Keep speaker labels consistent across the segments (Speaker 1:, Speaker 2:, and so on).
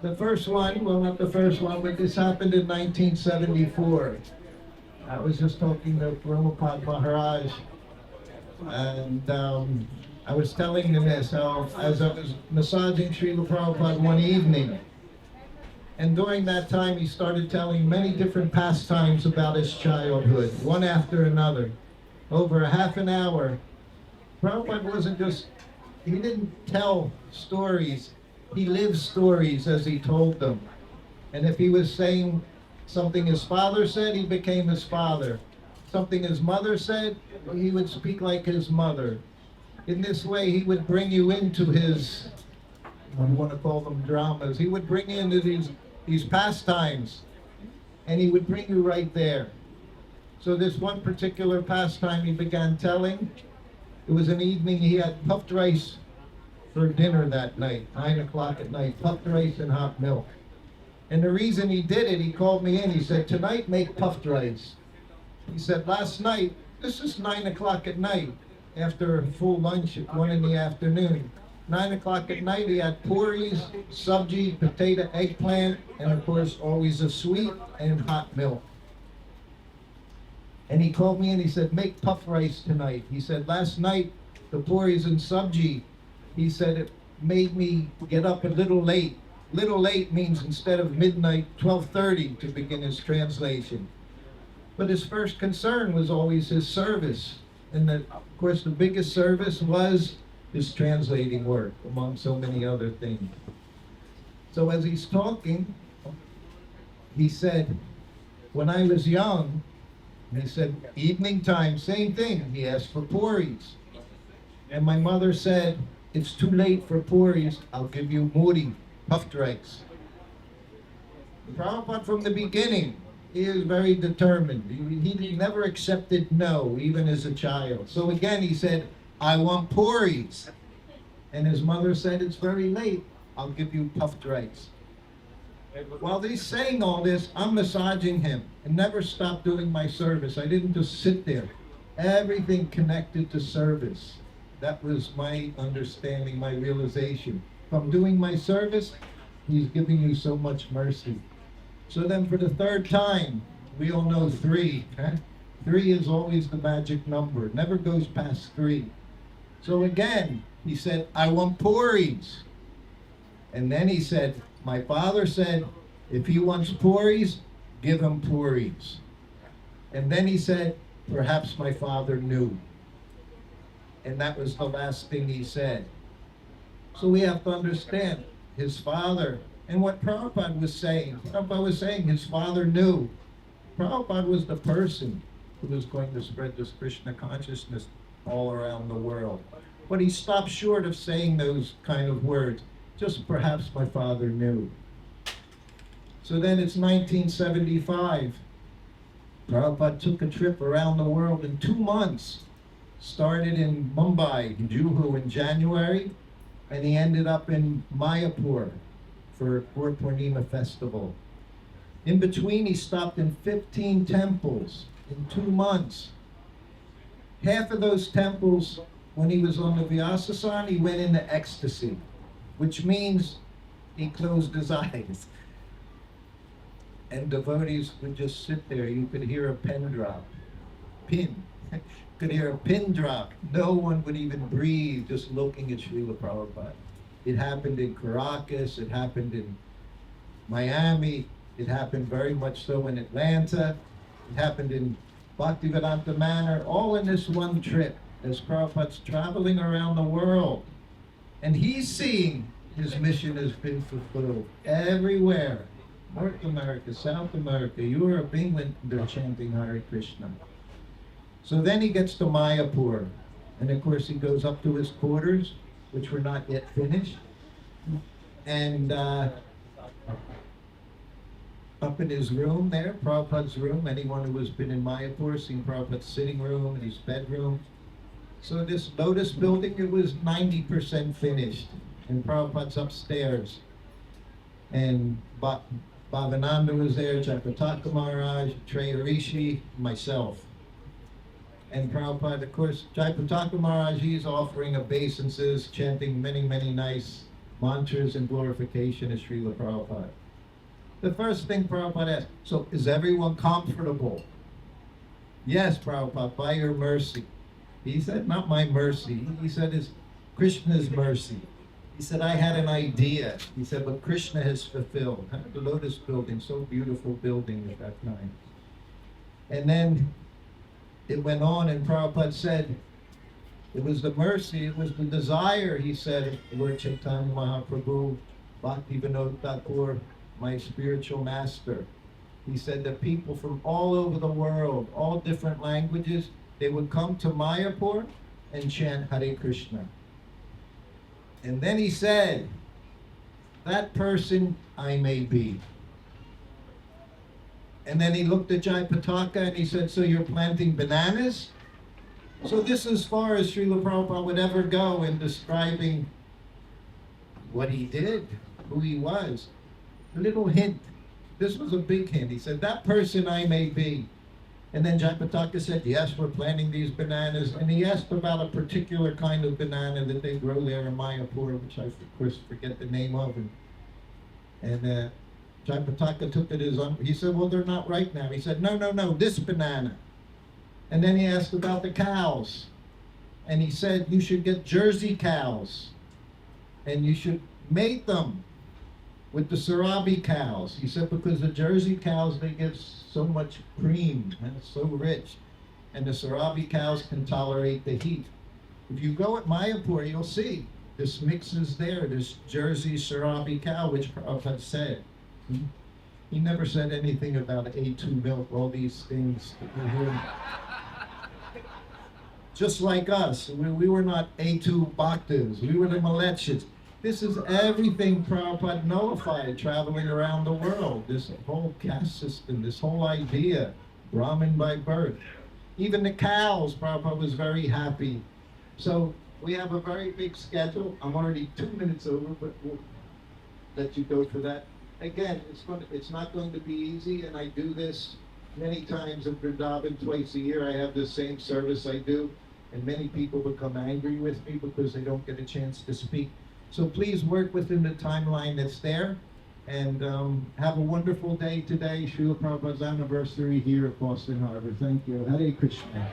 Speaker 1: The first one, well, not the first one, but this happened in 1974. I was just talking to Prabhupada Maharaj, and I was telling him this, how as I was massaging Srila Prabhupada one evening, and during that time he started telling many different pastimes about his childhood, one after another. Over a half an hour, Prabhupada wasn't just, he didn't tell stories, he lived stories as he told them. And if he was saying something his father said, he became his father. Something his mother said, he would speak like his mother. In this way, he would bring you into his, I want to call them dramas, he would bring you into these pastimes, and he would bring you right there. So this one particular pastime he began telling, it was an evening he had puffed rice for dinner that night, 9 o'clock at night, puffed rice and hot milk. And the reason he did it, he called me in, he said, tonight make puffed rice. He said, last night, this is 9 o'clock at night, after a full lunch at 1 in the afternoon. 9 o'clock at night, he had puris, sabji, potato, eggplant, and of course, always a sweet and hot milk. And he called me in, he said, make puff rice tonight. He said, last night, the puris and sabji, he said, it made me get up a little late. Little late means instead of midnight, 12:30 to begin his translation. But his first concern was always his service. And of course, the biggest service was his translating work, among so many other things. So as he's talking, he said, when I was young, he said, evening time, same thing. He asked for puris. And my mother said, it's too late for puris. I'll give you muri, puffed rice. Prabhupada from the beginning, he is very determined. He never accepted no, even as a child. So again, he said, I want puris. And his mother said, it's very late. I'll give you puffed rice. While he's saying all this, I'm massaging him and never stopped doing my service. I didn't just sit there. Everything connected to service. That was my understanding, my realization. If I'm doing my service, he's giving you so much mercy. So then for the third time, we all know 3. Huh? 3 is always the magic number. It never goes past 3. So again, he said, I want puris. And then he said, my father said, if he wants puris, give him puris. And then he said, perhaps my father knew. And that was the last thing he said. So we have to understand his father, and what Prabhupada was saying. Prabhupada was saying his father knew. Prabhupada was the person who was going to spread this Krishna consciousness all around the world. But he stopped short of saying those kind of words. Just perhaps my father knew. So then it's 1975. Prabhupada took a trip around the world in 2 months. Started in Mumbai, Juhu in January, and he ended up in Mayapur for Gaur Purnima festival. In between, he stopped in 15 temples in 2 months. Half of those temples, when he was on the Vyasasana, he went into ecstasy, which means he closed his eyes. And devotees would just sit there. You could hear a pin drop. Pin. Could hear a pin drop. No one would even breathe just looking at Srila Prabhupada. It happened in Caracas. It happened in Miami. It happened very much so in Atlanta. It happened in Bhaktivedanta Manor, all in this one trip as Prabhupada's traveling around the world. And he's seeing his mission has been fulfilled everywhere. North America, South America, Europe, England, they're chanting Hare Krishna. So then he gets to Mayapur. And of course he goes up to his quarters, which were not yet finished. And up in his room there, Prabhupada's room, anyone who has been in Mayapur, seen Prabhupada's sitting room and his bedroom. So this Lotus building, it was 90% finished. And Prabhupada's upstairs. And Bhavananda was there, Jayapataka Maharaj, Treya Rishi, myself. And Prabhupada, of course, Jayapataka Maharaj, he's offering obeisances, chanting many, many nice mantras and glorification of Srila Prabhupada. The first thing Prabhupada asked, so is everyone comfortable? Yes, Prabhupada, by your mercy. He said, not my mercy. He said, it's Krishna's mercy. He said, I had an idea. He said, but Krishna has fulfilled. The Lotus building, so beautiful building at that time. And then it went on, and Prabhupada said, it was the mercy, it was the desire, he said, Lord Chaitanya Mahaprabhu, Bhakti Vinod Thakur, my spiritual master. He said that people from all over the world, all different languages, they would come to Mayapur and chant Hare Krishna. And then he said, that person I may be. And then he looked at Jayapataka and he said, so you're planting bananas? So this is as far as Srila Prabhupada would ever go in describing what he did, who he was. A little hint. This was a big hint. He said, that person I may be. And then Jayapataka said, yes, we're planting these bananas. And he asked about a particular kind of banana that they grow there in Mayapur, which I, of course, forget the name of. And Jayapataka took it as, he said, well, they're not ripe now. He said, no, this banana. And then he asked about the cows. And he said, you should get Jersey cows. And you should mate them with the Sarabi cows. He said, because the Jersey cows, they give so much cream, and it's so rich. And the Sarabi cows can tolerate the heat. If you go at Mayapur, you'll see this mix is there, this Jersey Sarabi cow, which Prabhupada said. He never said anything about A2 milk, all these things that we hear. Just like us, we were not A2 bhaktas, we were the Malechits. This is everything Prabhupada nullified traveling around the world. This whole caste system, this whole idea, Brahmin by birth. Even the cows, Prabhupada was very happy. So we have a very big schedule. I'm already 2 minutes over, but we'll let you go for that. Again, it's not going to be easy, and I do this many times in Vrindavan twice a year. I have the same service I do, and many people become angry with me because they don't get a chance to speak. So please work within the timeline that's there, and have a wonderful day today. Srila Prabhupada's anniversary here at Boston Harbor. Thank you. Hare Krishna.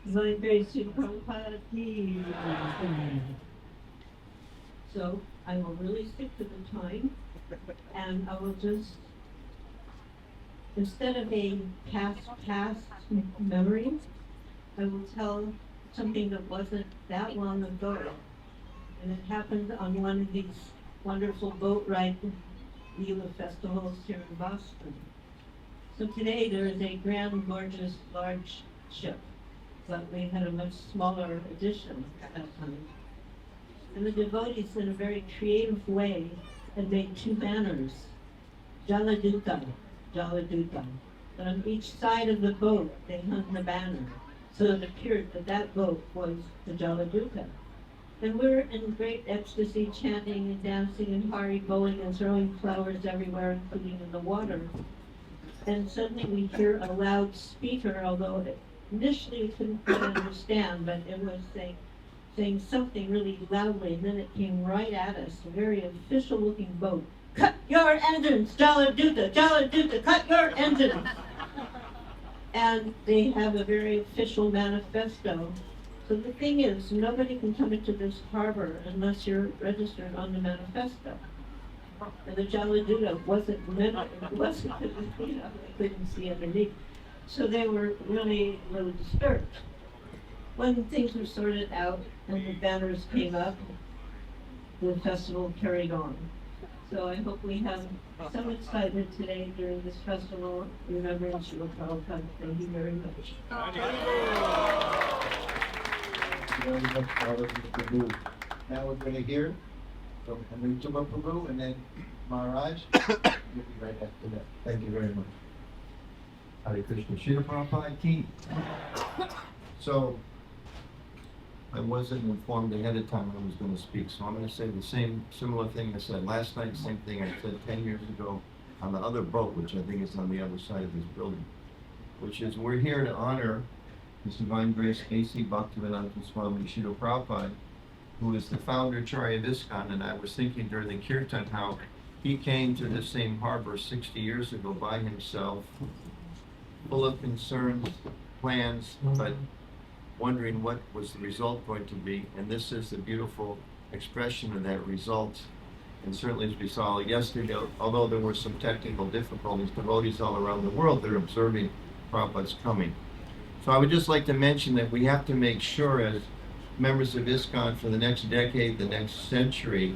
Speaker 2: Divine grace to Prabhupada ki. So I will really stick to the time, and I will just, instead of a past memory, I will tell something that wasn't that long ago. And it happened on one of these wonderful boat ride Leela festivals here in Boston. So today there is a grand, gorgeous, large ship, but we had a much smaller edition at that time. And the devotees, in a very creative way, had made two banners, Jaladuta. And on each side of the boat, they hung the banner, so it appeared that that boat was the Jaladuta. And we're in great ecstasy, chanting and dancing and hari-boing and throwing flowers everywhere, including in the water. And suddenly we hear a loudspeaker, although initially we couldn't quite understand, but it was saying something really loudly, and then it came right at us, a very official-looking boat. Cut your engines, Jaladuta, cut your engines! And they have a very official manifesto. So the thing is, nobody can come into this harbor unless you're registered on the manifesto. And the Jaladuta wasn't, they couldn't see underneath. So they were really a little disturbed. When things were sorted out and the banners came up, the festival carried on. So I hope we have some excitement today during this festival, remembering Srila Prabhupada. Thank you very much.
Speaker 1: Very much, Father Prabhu. Now we're going to hear from Anutama Prabhu and then Maharaj. You'll be right after that. Thank you very much. Hare Krishna. Srila Prabhupada ki. So, I wasn't informed ahead of time when I was going to speak, so I'm going to say the similar thing I said last night, same thing I said 10 years ago on the other boat, which I think is on the other side of this building, which is we're here to honor
Speaker 3: His Divine Grace A.C. Bhaktivedanta Swami Srila Prabhupada, who is the founder Acharya of ISKCON, and I was thinking during the kirtan how he came to this same harbor 60 years ago by himself, full of concerns, plans, but wondering what was the result going to be. And this is the beautiful expression of that result. And certainly as we saw yesterday, although there were some technical difficulties, devotees all around the world, they're observing Prabhupada's coming. So I would just like to mention that we have to make sure as members of ISKCON for the next decade, the next century,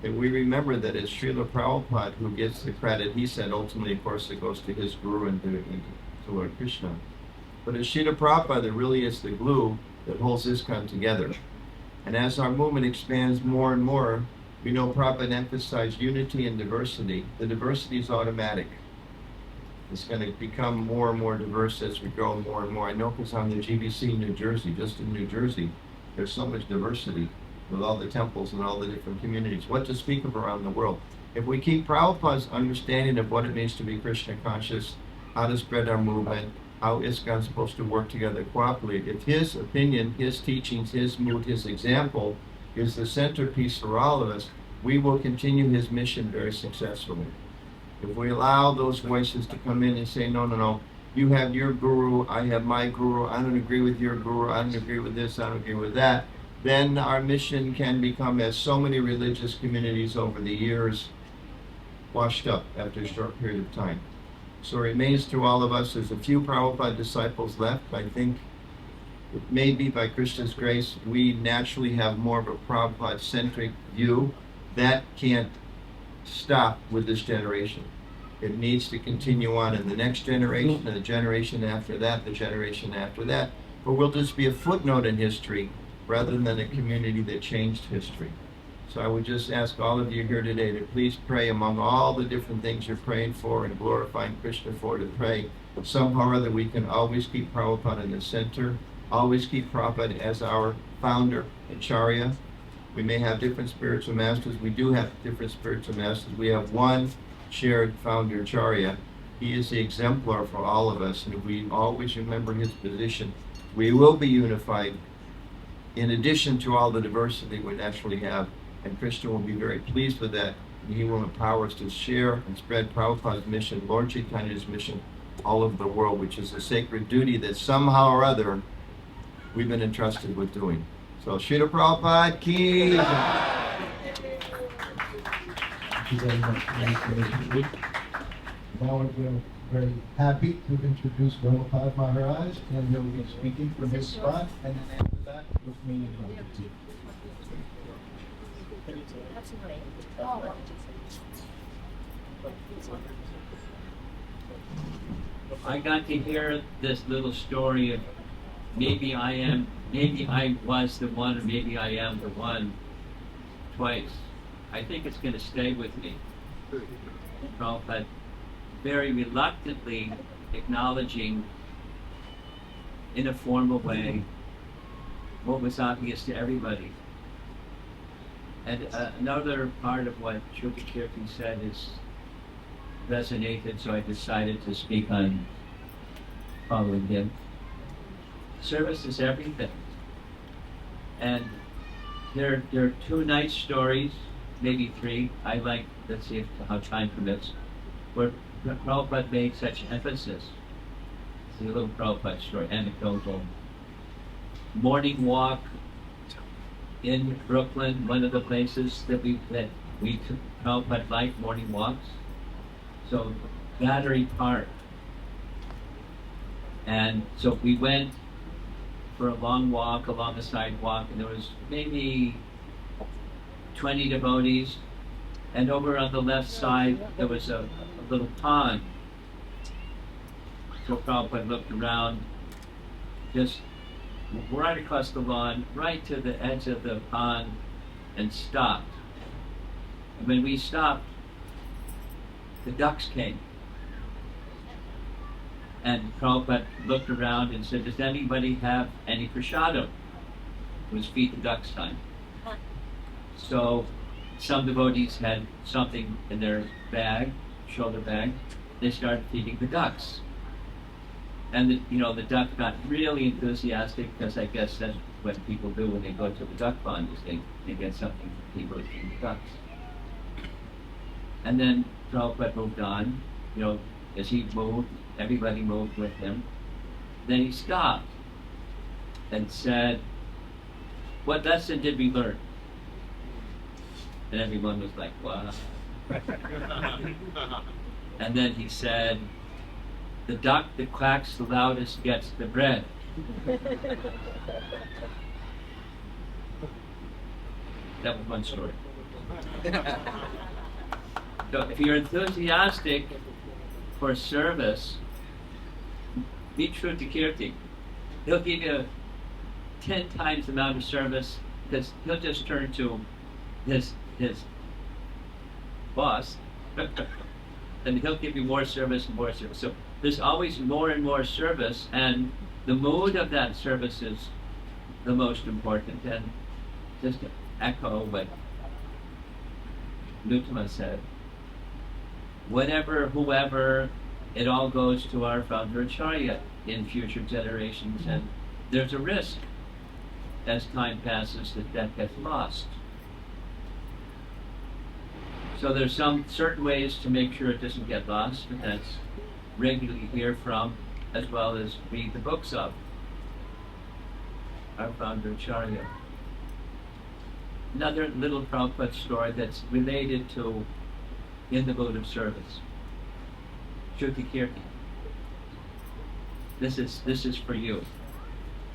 Speaker 3: that we remember that it's Srila Prabhupada who gets the credit. He said ultimately, of course, it goes to his guru and to Lord Krishna. But it's Srila Prabhupada that really is the glue that holds ISKCON together. And as our movement expands more and more, we know Prabhupada emphasized unity and diversity. The diversity is automatic. It's going to become more and more diverse as we grow more and more. I know because I'm the GBC in New Jersey, just in New Jersey, there's so much diversity with all the temples and all the different communities. What to speak of around the world. If we keep Prabhupada's understanding of what it means to be Krishna conscious, how to spread our movement, how ISKCON is supposed to work together cooperatively, if his opinion, his teachings, his mood, his example is the centerpiece for all of us, we will continue his mission very successfully. If we allow those voices to come in and say, no, no, no, you have your guru, I have my guru, I don't agree with your guru, I don't agree with this, I don't agree with that, then our mission can become, as so many religious communities over the years, washed up after a short period of time. So it remains to all of us, there's a few Prabhupada disciples left. I think it may be by Krishna's grace, we naturally have more of a Prabhupada-centric view. That can't stop with this generation. It needs to continue on in the next generation, and the generation after that, the generation after that. But we'll just be a footnote in history rather than a community that changed history. So I would just ask all of you here today to please pray among all the different things you're praying for and glorifying Krishna for, to pray somehow or other we can always keep Prabhupada in the center, always keep Prabhupada as our founder, Acharya. We may have different spiritual masters. We do have different spiritual masters. We have one shared founder, Acharya. He is the exemplar for all of us, and if we always remember his position, we will be unified in addition to all the diversity we naturally have, and Krishna will be very pleased with that, and he will empower us to share and spread Prabhupada's mission, Lord Chaitanya's mission, all over the world, which is a sacred duty that somehow or other we've been entrusted with doing. So, Srila Prabhupada ki.
Speaker 1: Thank you very much. Now we're very happy to introduce Prabhupada Maharaj, and he'll be speaking from his spot, and then after that, Rukmini Prabhupada.
Speaker 4: I got to hear this little story of maybe I was the one, or maybe I am the one, twice. I think it's going to stay with me. Prabhupada very reluctantly acknowledging in a formal way what was obvious to everybody. And another part of what Srila Kirti said is resonated, so I decided to speak on following him. Service is everything. And there are two nice stories, maybe three. I like, let's see how time permits, where Prabhupada made such emphasis. It's a little Prabhupada story, anecdotal. Morning walk in Brooklyn, one of the places that we took Prabhupada liked morning walks. So Battery Park. And so we went for a long walk along the sidewalk, and there was maybe 20 devotees, and over on the left side there was a little pond. So Prabhupada looked around, just right across the lawn, right to the edge of the pond, and stopped. And when we stopped, the ducks came. And Prabhupada looked around and said, does anybody have any prasadam? It was feed the ducks time. So some devotees had something in their bag, shoulder bag. They started feeding the ducks. And the duck got really enthusiastic, because I guess that's what people do when they go to the duck pond, is they get something for people to feed the ducks. And then Prabhupada moved on, as he moved, everybody moved with him. Then he stopped and said, "What lesson did we learn?" And everyone was like, "Wow." And then he said, "The duck that quacks the loudest gets the bread." That was one story. So if you're enthusiastic for service, be true to Kirti. He'll give you 10 times the amount of service, because he'll just turn to his boss and he'll give you more service and more service. So there's always more and more service, and the mood of that service is the most important. And just to echo what Nutama said, whoever, it all goes to our founder Acharya in future generations, and there's a risk as time passes that gets lost. So there's some certain ways to make sure it doesn't get lost, and that's regularly hear from, as well as read the books of our founder Acharya. Another little Prabhupada story that's related to in the mode of service. Shruti Kirti. This is for you.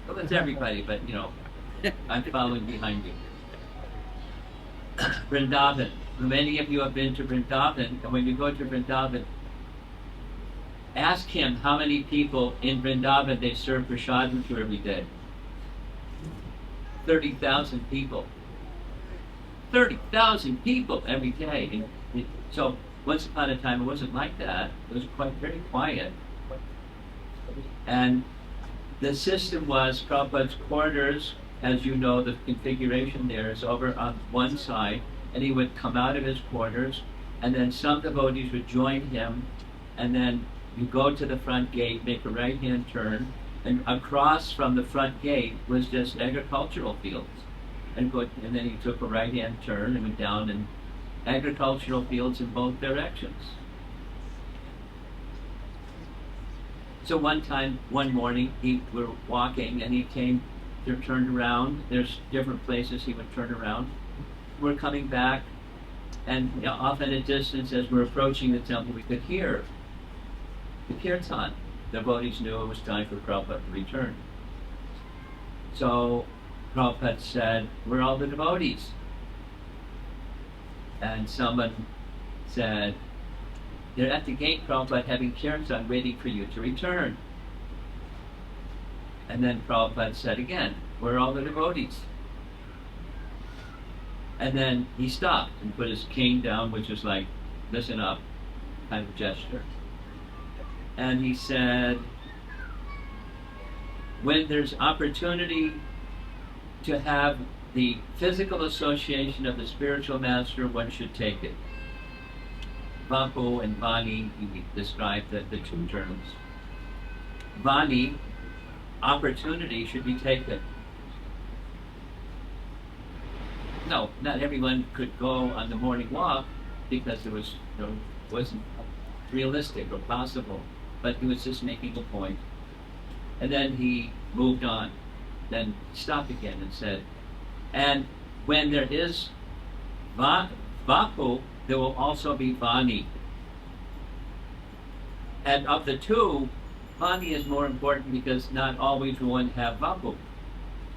Speaker 4: Well, it's everybody, but I'm following behind you. Vrindavan. Many of you have been to Vrindavan, and when you go to Vrindavan, ask him how many people in Vrindavan they serve prasadam to every day. 30,000 people. 30,000 people every day. So once upon a time, it wasn't like that. It was very quiet. And the system was Prabhupada's quarters, as you know, the configuration there is over on one side, and he would come out of his quarters, and then some devotees would join him, and then you go to the front gate, make a right-hand turn, and across from the front gate was just agricultural fields. And then he took a right-hand turn and went down, and agricultural fields in both directions. So one morning, we were walking, and he turned around. There's different places he would turn around. We're coming back, and off at a distance, as we're approaching the temple, we could hear the kirtan. The devotees knew it was time for Prabhupada to return. So Prabhupada said, "Where are all the devotees?" And someone said, "They're at the gate, Prabhupada, having kirtan, waiting for you to return." And then Prabhupada said again, "Where are all the devotees?" And then he stopped and put his cane down, which was like, listen up, kind of gesture. And he said, "When there's opportunity to have the physical association of the spiritual master, one should take it." Vapu and Vani, he described the two terms. Vani, opportunity, should be taken. No, not everyone could go on the morning walk because it wasn't realistic or possible, but he was just making a point. And then he moved on, then stopped again and said, "And when there is Vapu, there will also be Vani. And of the two, Vani is more important because not always will one have Vapu.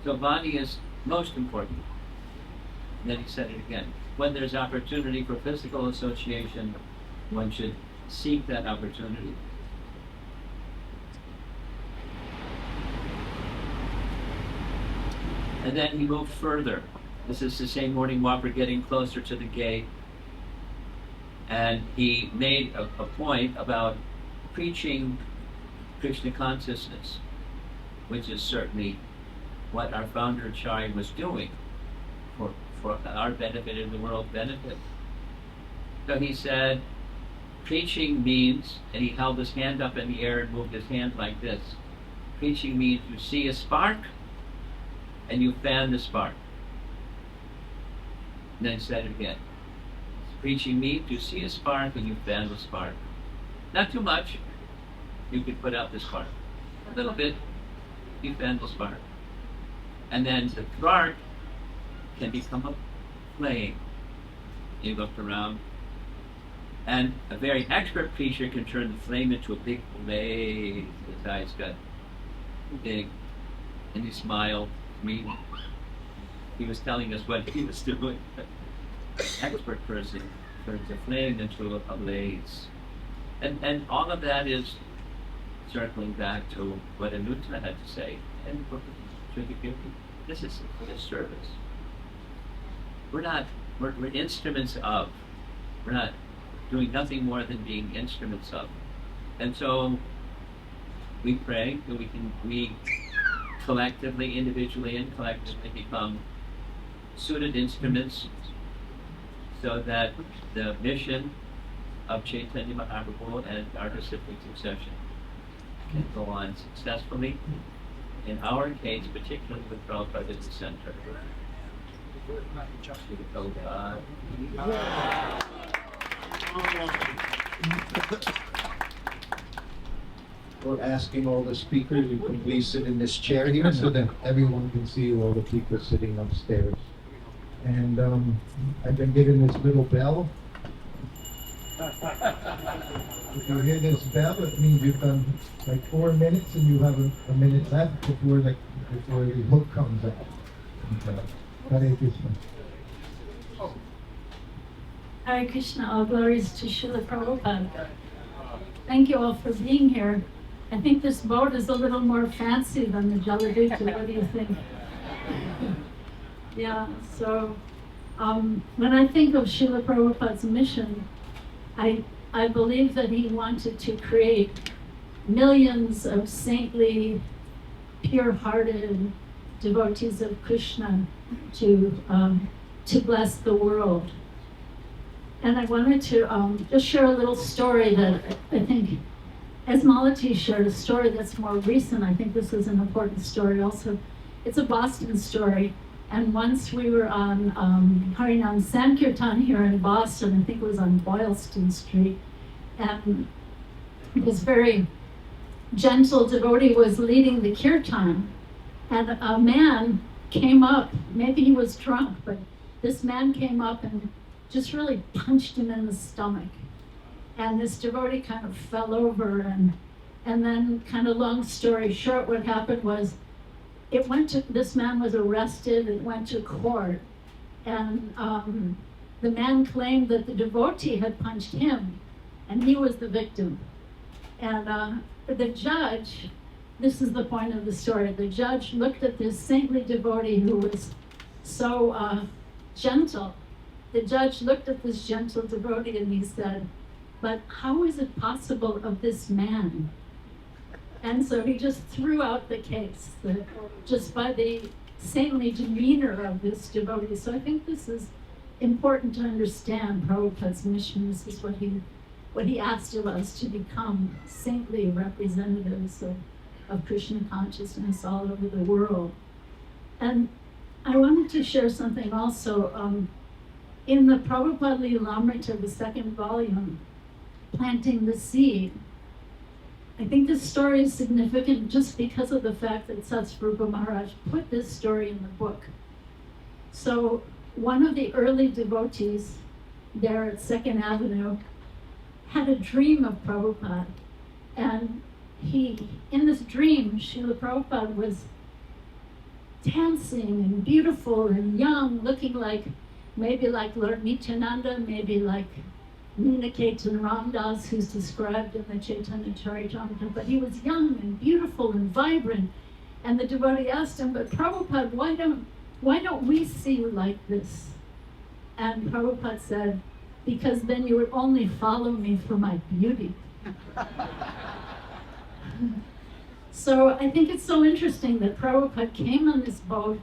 Speaker 4: So Vani is most important." And then he said it again. When there's opportunity for physical association, one should seek that opportunity. And then he moved further. This is the same morning walk, we're getting closer to the gate. And he made a point about preaching Krishna consciousness, which is certainly what our founder Acharya was doing for our benefit and the world's benefit. So he said, preaching means, and he held his hand up in the air and moved his hand like this. Preaching means you see a spark and you fan the spark. And then said it again. Preaching means you see a spark and you fan the spark. Not too much. You could put out the spark. A little bit, you fan the spark. And then the spark can become a flame. You look around, and a very expert preacher can turn the flame into a big blaze. His eyes got big, and he smiled. He was telling us what he was doing. An expert person turns a flame into a blaze. And all of that is circling back to what Anutta had to say. And this is a service. We're instruments of. We're not doing nothing more than being instruments of. And so we pray that we collectively, individually and collectively become suited instruments so that the mission of Chaitanya Mahaprabhu and our disciplic succession can go on successfully. In our case, particularly with Prabhupada at the center.
Speaker 1: We're asking all the speakers, you can please sit in this chair here so that everyone can see all the people sitting upstairs. And I've been given this little bell. If you hear this bell, it means you've done like 4 minutes and you have a minute left before the hook comes out. Hare Krishna.
Speaker 5: Hare Krishna, all glories to Srila Prabhupada. Thank you all for being here. I think this boat is a little more fancy than the Jaladita. What do you think? Yeah, so when I think of Srila Prabhupada's mission, I believe that he wanted to create millions of saintly, pure-hearted devotees of Krishna to bless the world. And I wanted to just share a little story that I think, as Malati shared a story that's more recent, I think this is an important story also. It's a Boston story. And once we were on Harinam Sankirtan here in Boston, I think it was on Boylston Street, and this very gentle devotee was leading the kirtan, and a man came up, maybe he was drunk, but this man came up and just really punched him in the stomach. And this devotee kind of fell over, and then, kind of long story short, what happened was, this man was arrested, it went to court, and the man claimed that the devotee had punched him, and he was the victim. And the judge, this is the point of the story, the judge looked at this saintly devotee who was so gentle. The judge looked at this gentle devotee and he said, "But how is it possible of this man?" And so he just threw out the case, just by the saintly demeanor of this devotee. So I think this is important to understand Prabhupada's mission. This is what he asked of us, to become saintly representatives of Krishna consciousness all over the world. And I wanted to share something also. In the Prabhupada Lilamrita, the second volume, Planting the Seed, I think this story is significant just because of the fact that Satsvarupa Maharaj put this story in the book. So one of the early devotees there at 2nd Avenue had a dream of Prabhupada. And in this dream, Srila Prabhupada was dancing and beautiful and young, looking maybe like Lord Nityananda, maybe like Ninaketan Ramdas, who's described in the Chaitanya Charitamrita, but he was young and beautiful and vibrant. And the devotee asked him, "But Prabhupada, why don't we see you like this?" And Prabhupada said, "Because then you would only follow me for my beauty." So I think it's so interesting that Prabhupada came on this boat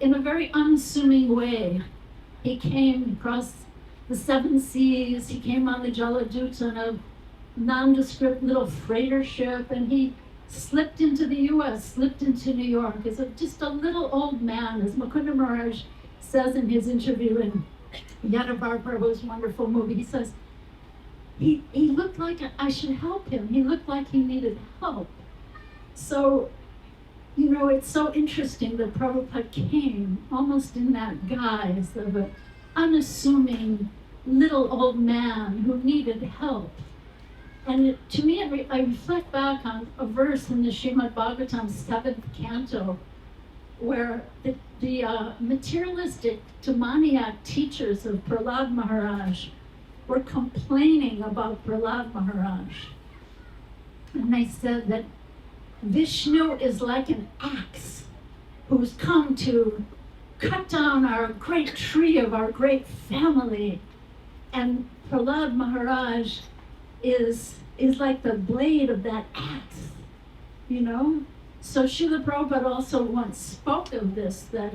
Speaker 5: in a very unassuming way. He came across the seven seas. He came on the Jaladuta in a nondescript little freighter ship, and he slipped into the U.S., slipped into New York as just a little old man, as Mukunda Maharaj says in his interview in Yadavar Prabhu's wonderful movie. He says, he looked like I should help him. He looked like he needed help. So, you know, it's so interesting that Prabhupada came almost in that guise of an unassuming little old man who needed help. And to me, I reflect back on a verse in the Srimad Bhagavatam 7th canto, where the materialistic demoniac teachers of Prahlad Maharaj were complaining about Prahlad Maharaj. And they said that Vishnu is like an axe who's come to cut down our great tree of our great family. And Prahlad Maharaj is like the blade of that axe, you know? So Srila Prabhupada also once spoke of this, that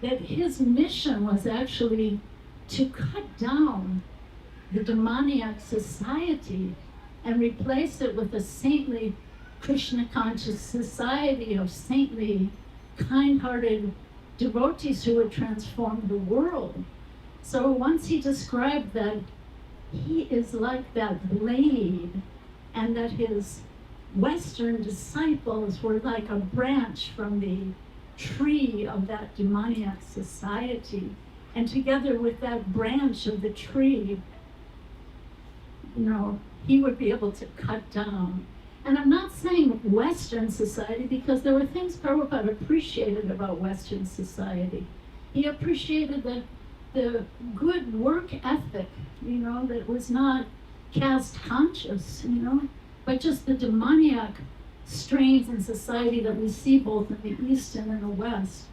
Speaker 5: his mission was actually to cut down the demoniac society and replace it with a saintly, Krishna-conscious society of saintly, kind-hearted devotees who would transform the world. So once he described that he is like that blade, and that his Western disciples were like a branch from the tree of that demoniac society. And together with that branch of the tree, you know, he would be able to cut down. And I'm not saying Western society, because there were things Prabhupada appreciated about Western society. He appreciated the good work ethic, you know, that was not caste conscious, you know, but just the demoniac strains in society that we see both in the East and in the West.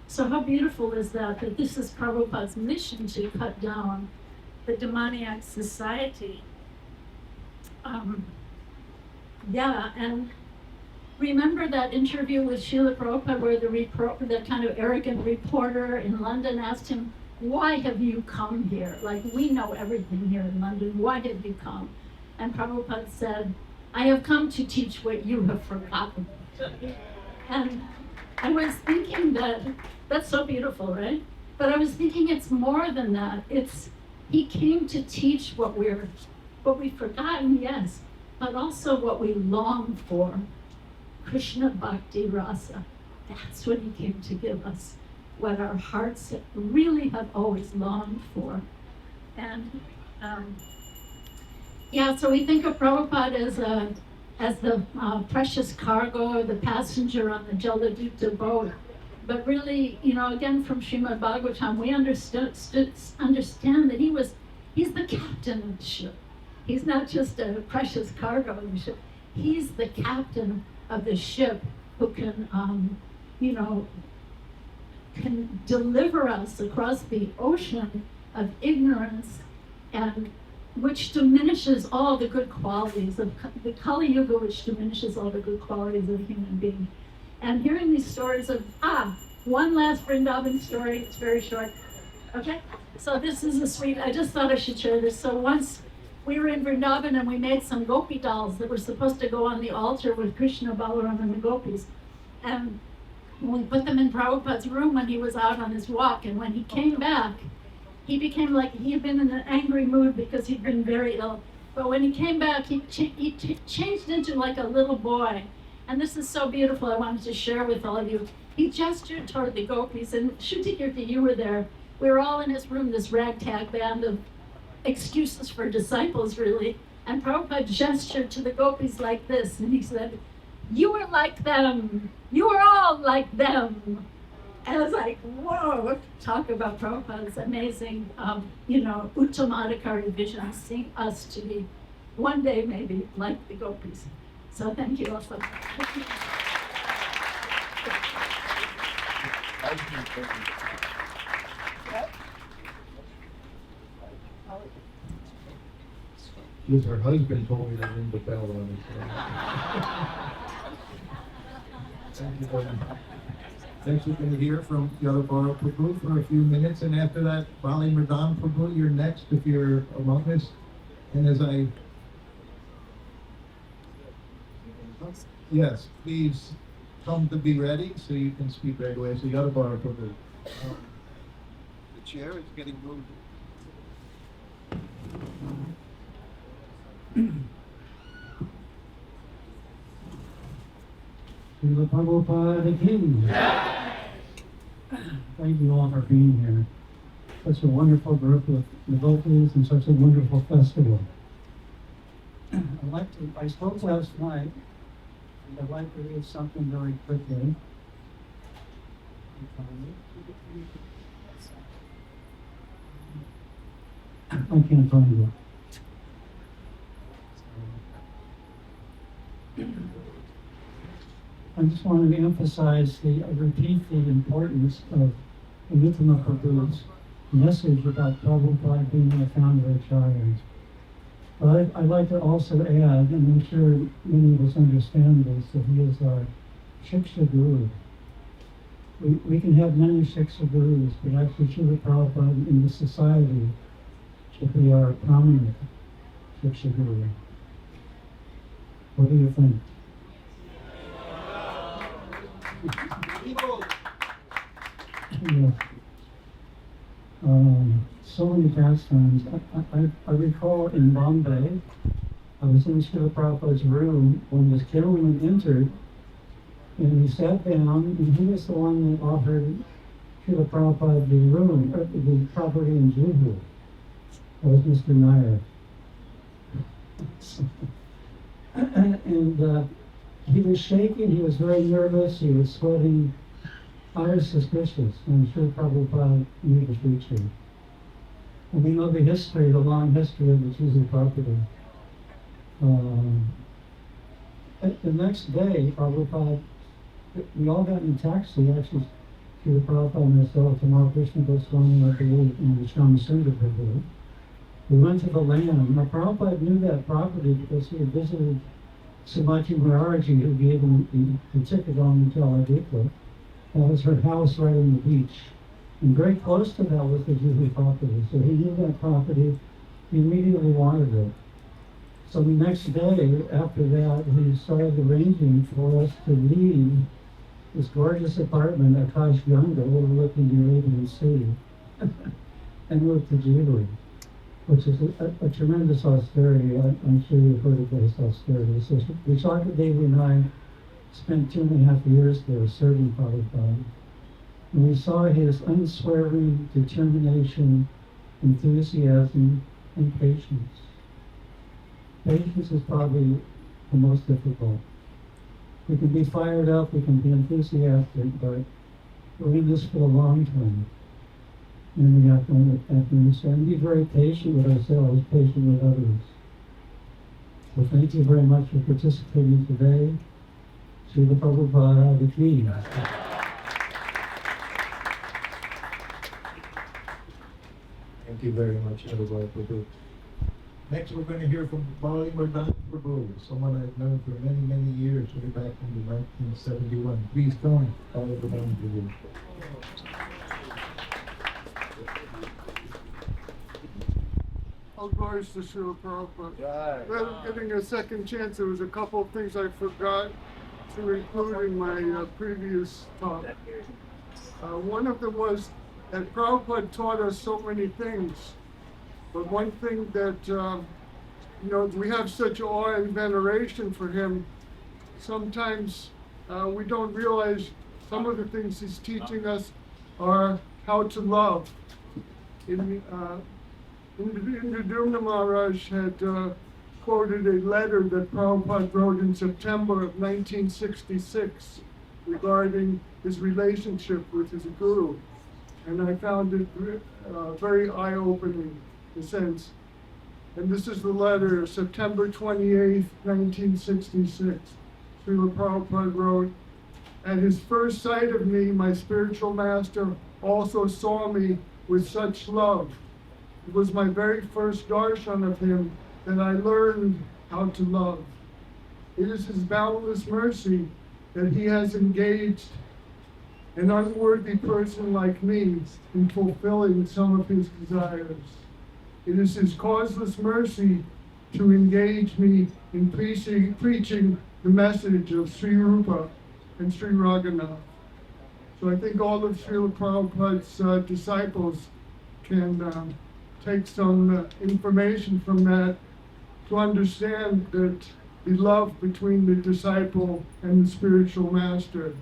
Speaker 5: So how beautiful is that this is Prabhupada's mission, to cut down the demoniac society. Yeah, and remember that interview with Srila Prabhupada where the kind of arrogant reporter in London asked him, why have you come here? Like, we know everything here in London. Why have you come? And Prabhupada said, I have come to teach what you have forgotten. And I was thinking that's so beautiful, right? But I was thinking it's more than that. He came to teach what we've forgotten, yes, but also what we long for. Krishna Bhakti Rasa. That's what he came to give us. What our hearts really have always longed for. And so we think of Prabhupada as the precious cargo, the passenger on the Jaladuta boat. But really, you know, again from Srimad Bhagavatam, we understand that he's the captain of the ship. He's not just a precious cargo in the ship. He's the captain of the ship who can, can deliver us across the ocean of ignorance, and which diminishes all the good qualities of the Kali Yuga, which diminishes all the good qualities of a human being. And hearing these stories of, one last Vrindavan story, it's very short. Okay? So this is a sweet, I just thought I should share this. So once we were in Vrindavan and we made some gopi dolls that were supposed to go on the altar with Krishna, Balaram, and the gopis. And we put them in Prabhupada's room when he was out on his walk. And when he came back, he became like, he had been in an angry mood because he'd been very ill. But when he came back, he changed into like a little boy. And this is so beautiful, I wanted to share with all of you. He gestured toward the gopis, and Shrutikirti, you were there. We were all in his room, this ragtag band of excuses for disciples, really. And Prabhupada gestured to the gopis like this, and he said, you are like them. You are all like them. And I was like, whoa, talk about Prabhupada's amazing, Uttamadhikari vision, seeing us to be one day maybe like the gopis. So thank you also.
Speaker 1: Yes, her husband told me to ring the bell on his phone. Thank you very much. Next, we're going to hear from Srila Prabhu for a few minutes, and after that, Bali Mridam Prabhu, you're next if you're among us. And as I... Yes, please come to be ready so you can speak right away. So Srila Prabhu. The chair is getting moved.
Speaker 6: Srila Prabhupada King. Thank you all for being here. Such a wonderful group of devotees and such a wonderful festival. I spoke last night, and I'd like to read something very quickly. I can't find it. I just wanted to emphasize repeat the importance of Nitya Prabhu's message about Prabhupada being a founder acharya. But I'd like to also add, and I'm sure many of us understand this, that he is our Shiksha Guru. We can have many Shiksha Gurus, but actually Srila Prabhupada in the society should be our prominent Shiksha Guru. What do you think? Yeah. So many pastimes. I recall in Bombay, I was in Srila Prabhupada's room when this gentleman entered, and he sat down, and he was the one that offered Srila Prabhupada the room, the property in Juhu. That was Mr. Nair. And he was shaking, he was very nervous, he was sweating. I was suspicious. I'm sure Prabhupada knew the future. And we know the history, the long history of the Juhu property. The next day, Prabhupada, we all got in a taxi, actually, Srila Prabhupada and myself, Tamal Krishna Goswami, I believe, and Shyamasundar Prabhu. We went to the land. Now, Prabhupada knew that property because he had visited Srimati Maharaji, who gave him the ticket on the Jaladvipa. That was her house right on the beach. And very close to that was the Juhu property. So he knew that property. He immediately wanted it. So the next day after that, he started arranging for us to leave this gorgeous apartment at Akash Ganga overlooking the Arabian Sea and move to Juhu, which is a tremendous austerity. I'm sure you've heard of this austerity. So Vishaka Devi and I spent 2.5 years there serving Prabhupada. And we saw his unswerving determination, enthusiasm, and patience. Patience is probably the most difficult. We can be fired up, we can be enthusiastic, but we're in this for the long term. And we have to understand, be very patient with ourselves, patient with others. So thank you very much for participating today. Srila Prabhupada, the King.
Speaker 1: Thank you very much, Srila Prabhu. Next, we're going to hear from Bali Mridam Prabhu, someone I've known for many, many years, way back in 1971. Please come, Bali Mridam Prabhu.
Speaker 7: All glories to Srila Prabhupada. Well, getting a second chance, there was a couple of things I forgot to include in my previous talk. One of them was that Prabhupada taught us so many things, but one thing that, we have such awe and veneration for him, sometimes we don't realize some of the things he's teaching us are how to love. Indradumna Maharaj had quoted a letter that Prabhupada wrote in September of 1966 regarding his relationship with his guru. And I found it very eye-opening, in a sense. And this is the letter, September 28th, 1966. Srila Prabhupada wrote, "At his first sight of me, my spiritual master also saw me with such love. It was my very first darshan of him that I learned how to love. It is his boundless mercy that he has engaged an unworthy person like me in fulfilling some of his desires. It is his causeless mercy to engage me in preaching the message of Sri Rupa and Sri Raghunath. So I think all of Srila Prabhupada's disciples can take some information from that to understand that the love between the disciple and the spiritual master,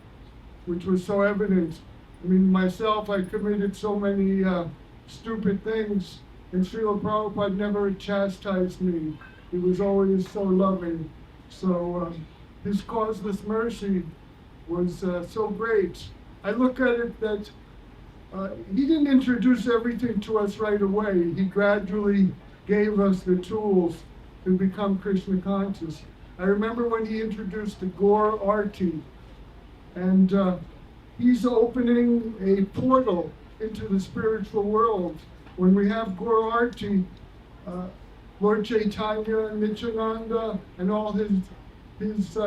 Speaker 7: which was so evident. I mean, myself, I committed so many stupid things, and Srila Prabhupada never chastised me. He was always so loving. So his causeless mercy was so great. I look at it that he didn't introduce everything to us right away. He gradually gave us the tools to become Krishna conscious. I remember when he introduced the Gaur Arti, and he's opening a portal into the spiritual world. When we have Gaur Arti, Lord Chaitanya and Nityananda and all his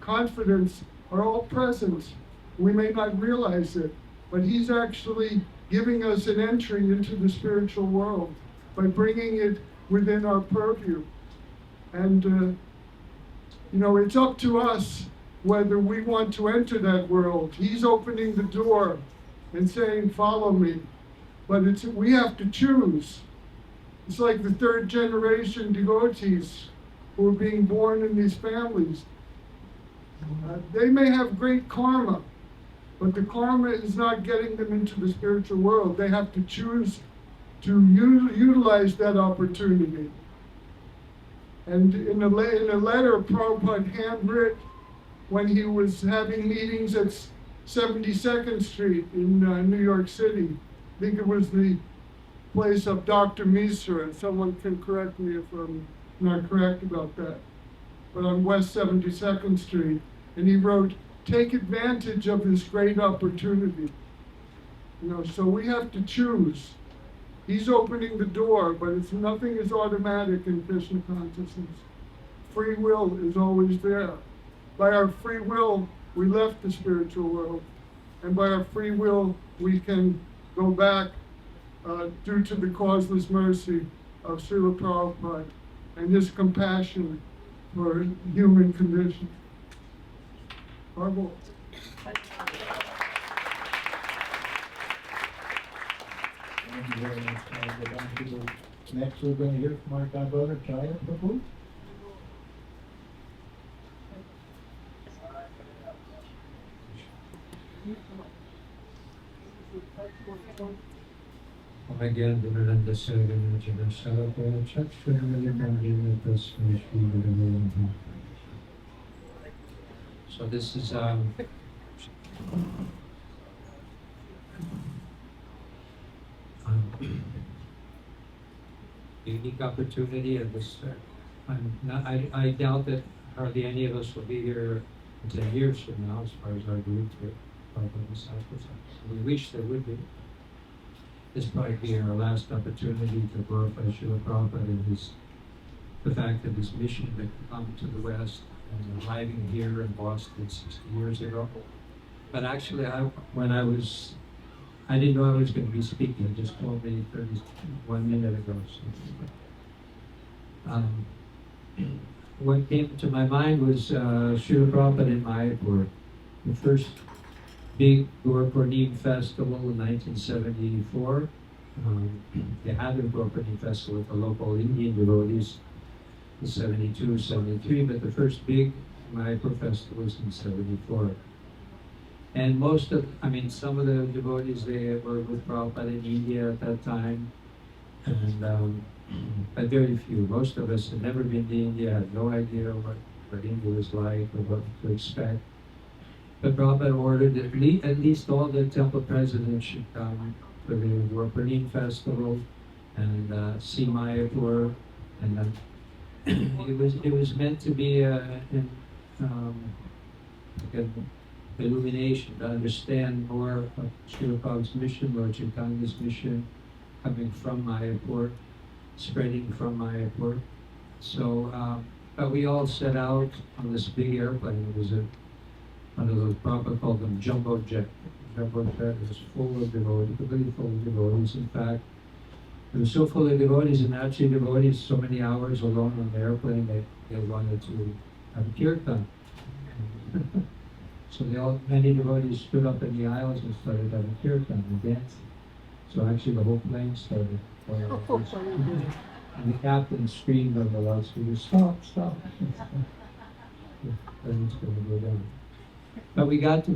Speaker 7: confidence are all present. We may not realize it, but he's actually giving us an entry into the spiritual world by bringing it within our purview. And it's up to us whether we want to enter that world. He's opening the door and saying, follow me. But we have to choose. It's like the third generation devotees who are being born in these families. They may have great karma, but the karma is not getting them into the spiritual world. They have to choose to utilize that opportunity. And in a letter Prabhupada handwrote when he was having meetings at 72nd Street in New York City, I think it was the place of Dr. Misra. Someone can correct me if I'm not correct about that. But on West 72nd Street, and he wrote, take advantage of this great opportunity. So we have to choose. He's opening the door, but nothing is automatic in Krishna consciousness. Free will is always there. By our free will, we left the spiritual world. And by our free will, we can go back due to the causeless mercy of Srila Prabhupada and his compassion for human condition. Prabhu.
Speaker 1: Thank you very much. Next, we're going to hear from our godbrother, Srila Prabhu.
Speaker 8: Again, Vinanda Sarvana Janasarapaya Chakshurmalikamrina Tasmai Shri Guru. So this is a unique opportunity, and this I doubt that hardly any of us will be here in 10 years from now, as far as our group here. We wish there would be. This probably be our last opportunity to glorify Srila Prabhupada and the fact of his mission to come to the West and arriving here in Boston 60 years ago. But actually, I didn't know I was going to be speaking. He just told me 31 minutes ago. So. What came to my mind was Srila Prabhupada in Mayapur, the first big Gaur Purnima festival in 1974. They had a Gaur Purnima festival with the local Indian devotees in 72, 73, but the first big Mayapur festival was in 74. And some of the devotees, they were with Prabhupada in India at that time, and but very few. Most of us had never been to India, had no idea what India was like or what to expect. But Prabhupada ordered at least all the temple presidents should come for the Gaur Purnima festival and see Mayapur, and it was meant to be an illumination to understand more of Srila Prabhupada's mission, Lord Chaitanya's mission, coming from Mayapur, spreading from Mayapur. So, but we all set out on this big airplane. It was one of those, Prabhupada called them jumbo jet jumbo jet. It was full of devotees, completely full of devotees. In fact, it was so full of devotees, and actually devotees, so many hours alone on the airplane, they wanted to have a kirtan. So many devotees stood up in the aisles and started having kirtan and dancing. So actually the whole plane started. And the captain screamed on the loudspeaker, "Stop, stop." The plane's going to go down. But we got to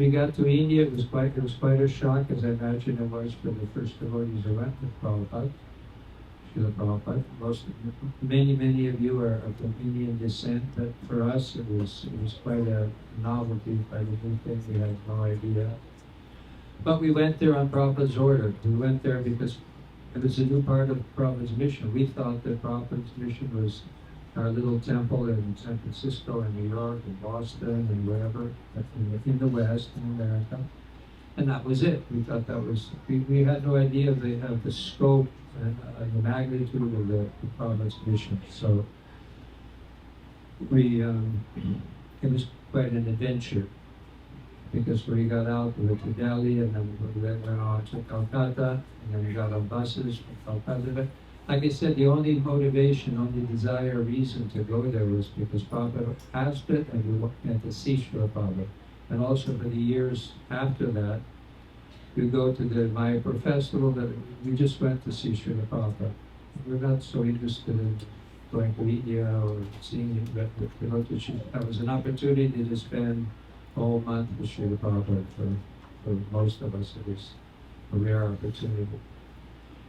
Speaker 8: India. It was quite a shock, as I imagine it was for the first devotees who went with Prabhupada, Srila Prabhupada. Many of you are from Indian descent, but for us it was quite a novelty, quite a new thing. We had no idea. But we went there on Prabhupada's order. We went there because it was a new part of Prabhupada's mission. We thought that Prabhupada's mission was our little temple in San Francisco and New York and Boston and wherever in the West, in America. And that was it. We thought that was, we had no idea of the scope and the magnitude of the Prabhupada's mission. So it was quite an adventure, because we got out, we went to Delhi, and then we went on to Calcutta, and then we got on buses from Calcutta. But like I said, the only motivation, only desire, reason to go there was because Prabhupada asked it, and we went to see Srila Prabhupada. And also for the years after that, we go to the Mayapur festival, that we just went to see Srila Prabhupada. We're not so interested in going to India or seeing it, but that was an opportunity to spend a whole month with Srila Prabhupada. For most of us, it was a rare opportunity.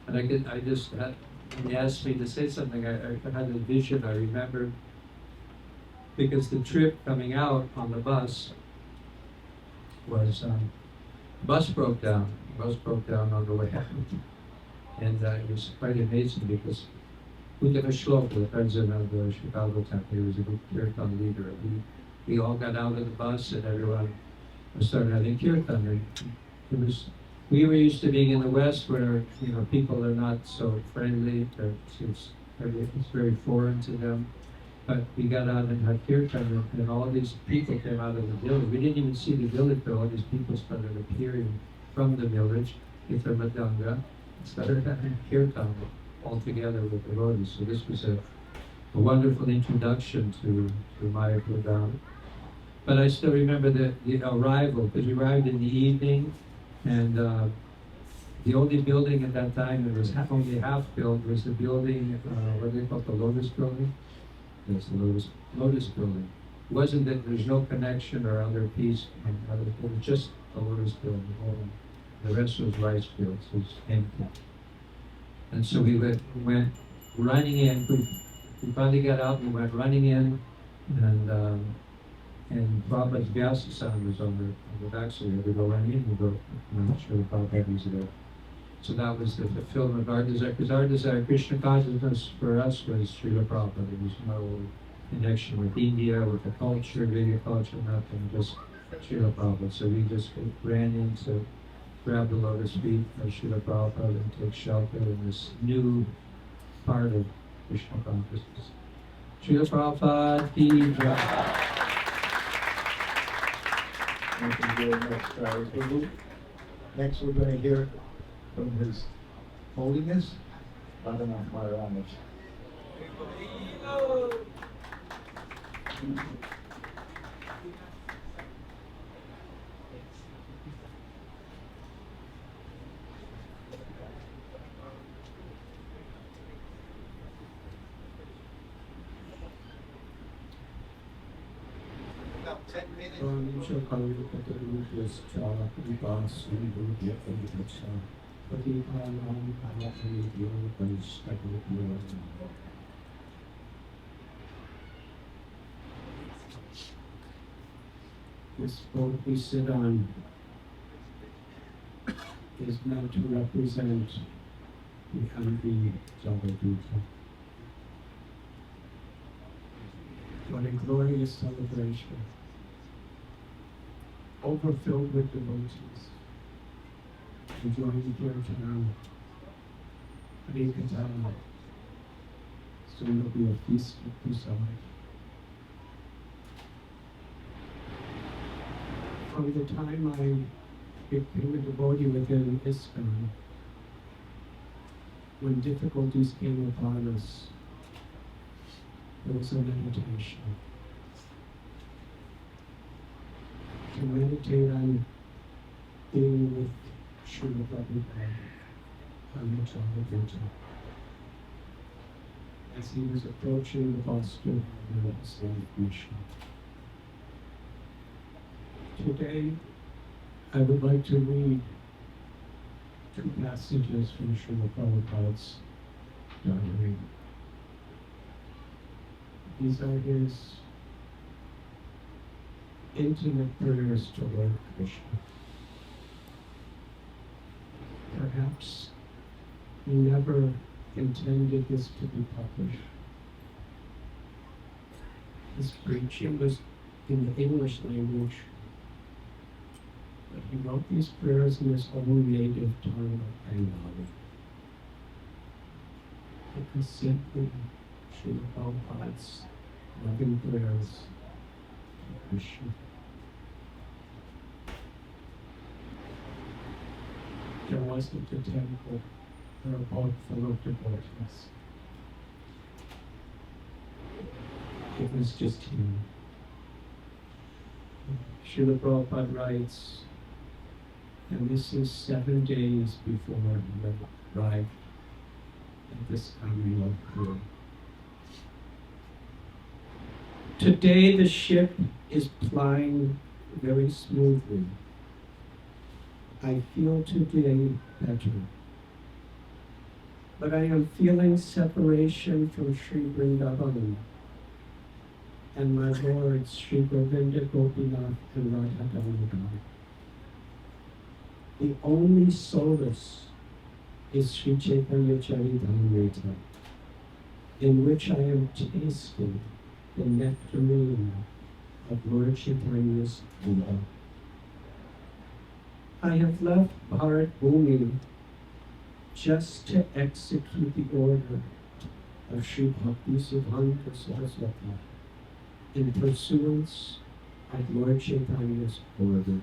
Speaker 8: And I just had, when he asked me to say something, I had a vision. I remembered, because the trip coming out on the bus was, bus broke down. The bus broke down on the way out. And it was quite amazing, because Uttara Shloka, the president of the Chicago Temple, he was a good kirtan leader. We all got out of the bus, and everyone started having kirtan. And it was, we were used to being in the West, where people are not so friendly. It's very foreign to them. But we got out and had kirtan, and all these people came out of the village. We didn't even see the village, but all these people started appearing from the village, Ita Madanga, started having kirtan all together with the devotees. So this was a wonderful introduction to Mayapur Dham. But I still remember the arrival, because we arrived in the evening, and the only building at that time that was only half built was the building, what do they call it, the Lotus Building? Yes, the Lotus Building. It wasn't that there's no connection or other piece, it was just the Lotus Building. The rest was rice fields, it was empty. And so we went running in. We finally got out, and we went running in, and Prabhupada's Vyasa-san was on the back, so we had to go running in and go, I'm not sure if Prabhupada was there. So that was the fulfillment of our desire, because our desire, Krishna consciousness for us was Srila Prabhupada. There was no connection with India, with the culture, Vedic culture, nothing, just Srila Prabhupada. So we just ran in to grab the lotus feet of Srila Prabhupada and take shelter in this new part of Krishna consciousness. Srila Prabhupada ki jai.
Speaker 1: Thank you very much, Prabhu. Next, we're going to hear from His Holiness, Bhadana Maharaj. About 10 minutes.
Speaker 6: This boat we sit on is meant to represent the country Jagaduta. What a glorious celebration, overfilled with devotees, enjoying kirtan, Harikatha. Soon there'll be a feast of Prasad. From the time I
Speaker 8: became a devotee within ISKCON, when difficulties came upon us, there was a meditation. To meditate on being with Srila Prabhupada on the Jala as he was approaching the Boston Islamic mission. Today, I would like to read two passages from Srila Prabhupada's diary. These are his intimate prayers to Lord Krishna. Perhaps he never intended this to be published. His preaching was in the English language, but he wrote these prayers in his own native tongue of Bengali. It was simply Srila Prabhupada's loving prayers to Krishna. There wasn't a temple or a boat full of devotees. It was just him. Srila Prabhupada writes, and this is 7 days before he arrived at this Mayapur. Today the ship is plying very smoothly. I feel today better. But I am feeling separation from Sri Vrindavan and my lords Sri Govinda Gopinath and Radha Damodar. The only solace is Sri Chaitanya Charitamrita, in which I am tasting the nectarine of Lord Chaitanya's love. I have left Bharat Bhumi just to execute the order of Sri Bhakti Siddhanta Saraswati in pursuance of Lord Chaitanya's order.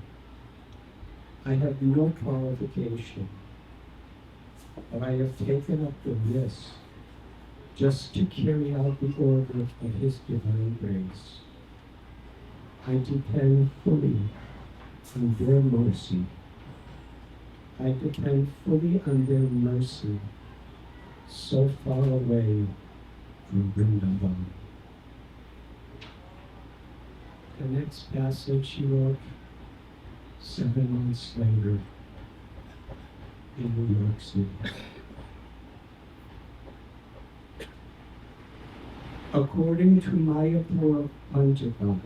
Speaker 8: I have no qualification, but I have taken up the risk just to carry out the order of His divine grace. I depend fully on their mercy. I depend fully on their mercy, so far away from Vrindavan. The next passage he wrote 7 months later in New York City. According to Mayapur Panchaka,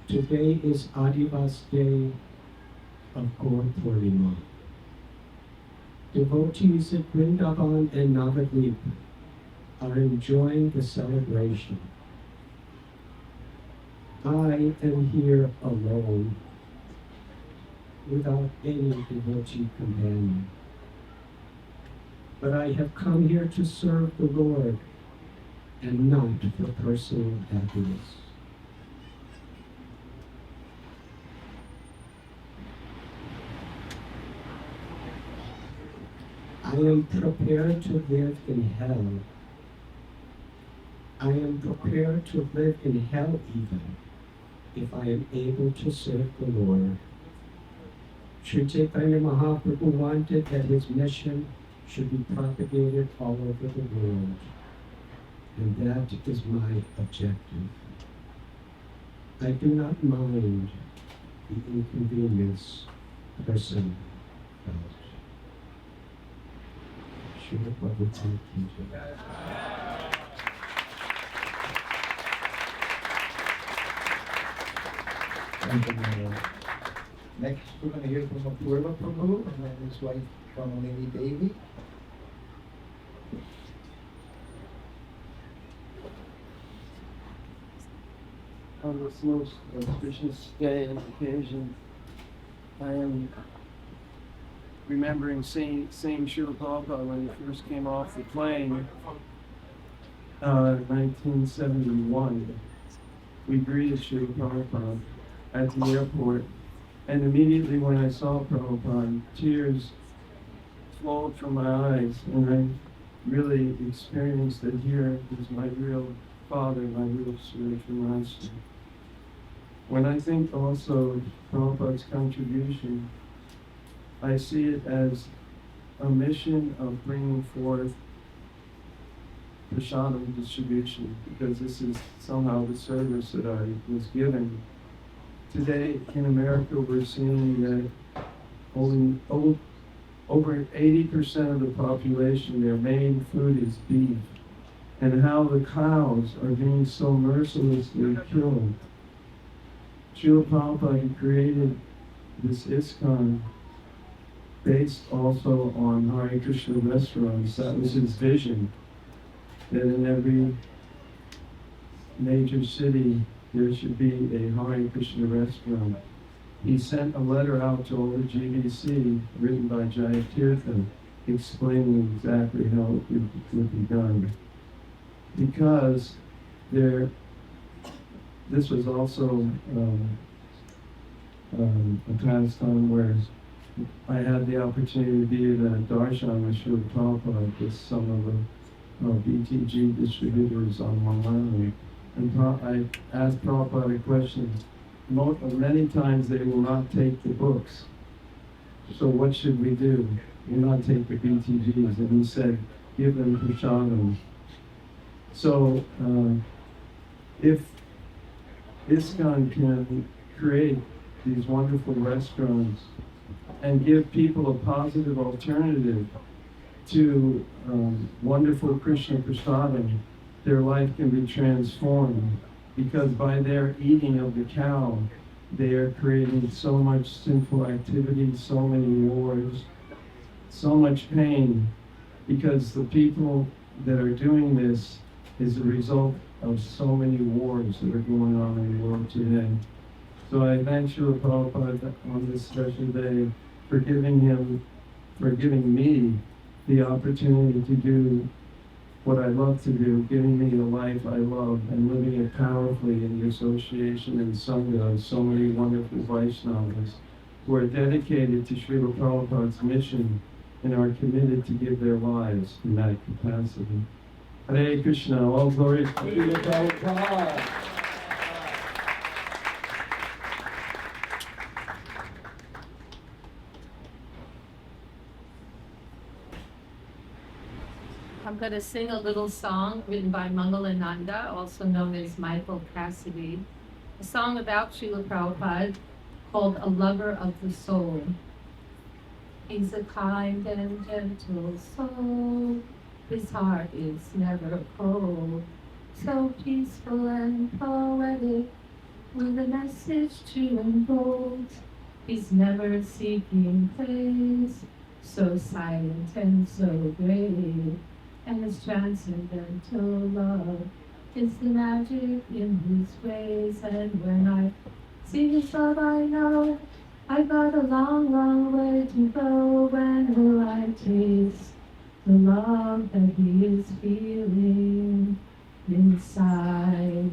Speaker 8: today is Adivas Day of Gaur Purnima. Devotees at Vrindavan and Navadvip are enjoying the celebration. I am here alone, without any devotee companion. But I have come here to serve the Lord and not for personal happiness. I am prepared to live in hell. I am prepared to live in hell even if I am able to serve the Lord. Sri Chaitanya Mahaprabhu wanted that his mission should be propagated all over the world, and that is my objective. I do not mind the inconvenience person felt. Srila Prabhupada ki jai.
Speaker 1: Next, we're going to hear from Srila Prabhu and then his wife, Kamalini Devi.
Speaker 9: On this most auspicious day and occasion, I am remembering seeing Srila Prabhupada when he first came off the plane in 1971. We greeted Srila Prabhupada at the airport And immediately when I saw Prabhupada, tears flowed from my eyes, and I really experienced that here is my real father, my real spiritual master. When I think also of Prabhupada's contribution, I see it as a mission of bringing forth prasadam distribution, because this is somehow the service that I was given. Today in America, we're seeing that over 80% of the population, their main food is beef, and how the cows are being so mercilessly killed. Srila Prabhupada created this ISKCON based also on Hare Krishna restaurants. That was his vision, that in every major city there should be a Hare Krishna restaurant. He sent a letter out to all the GBC written by Jayatirtha explaining exactly how it would be done. Because this was also a pastime where I had the opportunity to be at a darshan with Srila Prabhupada with some of the BTG distributors on Long Island. And I asked Prabhupada a question. Many times they will not take the books. So what should we do? We'll not take the BTGs. And he said, give them prasadam. So if ISKCON can create these wonderful restaurants and give people a positive alternative to wonderful Krishna prasadam, their life can be transformed, because by their eating of the cow, they are creating so much sinful activity, so many wars, so much pain, because the people that are doing this is a result of so many wars that are going on in the world today. So I thank Srila Prabhupada on this special day for giving me the opportunity to do what I love to do, giving me the life I love and living it powerfully in the association and Sangha of so many wonderful Vaishnavas who are dedicated to Srila Prabhupada's mission and are committed to give their lives in that capacity. Hare Krishna, all glory to Srila Prabhupada.
Speaker 5: I'm going to sing a little song written by Mangalananda, also known as Michael Cassidy, a song about Srila Prabhupada called A Lover of the Soul. He's a kind and gentle soul, his heart is never cold, so peaceful and poetic, with a message to unfold. He's never seeking praise, so silent and so grave. And his transcendental love is the magic in his ways. And when I see his love, I know I've got a long, long way to go. When will I taste the love that he is feeling inside?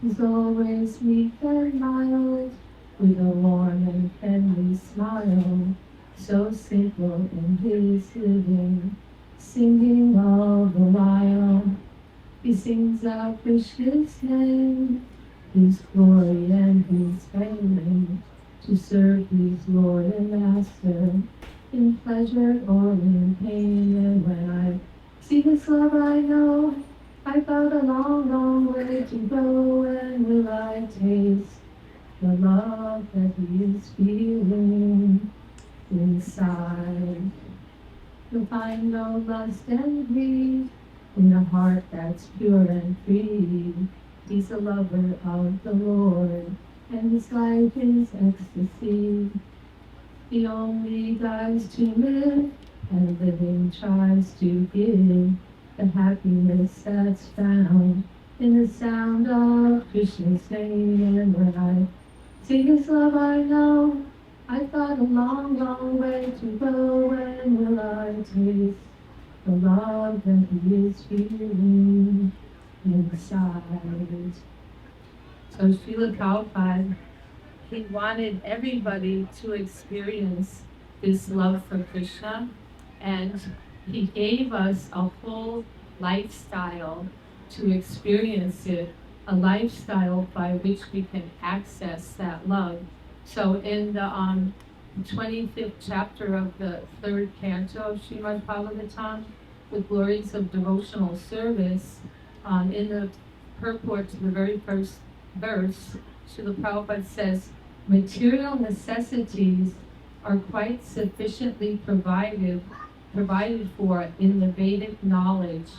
Speaker 5: He's always meek and mild, with a warm and friendly smile, so simple in his living, singing all the while. He sings out Krishna's name, his glory and his fame, to serve his Lord and Master, in pleasure or in pain. And when I see his love, I know I've got a long, long way to go. And will I taste the love that he is feeling inside? You'll find no lust and greed in a heart that's pure and free. He's a lover of the Lord, and his life is ecstasy. He only dies to live, and living tries to give the happiness that's found in the sound of Krishna's name. And when I see his love, I know I've got a long, long way to go. When will I taste the love that he is feeling inside? So Srila Prabhupada, he wanted everybody to experience this love for Krishna, and he gave us a whole lifestyle to experience it, a lifestyle by which we can access that love. So in the 25th chapter of the third canto of Srimad Bhagavatam, the glories of devotional service, in the purport to the very first verse, Srila Prabhupada says, material necessities are quite sufficiently provided for in the Vedic knowledge,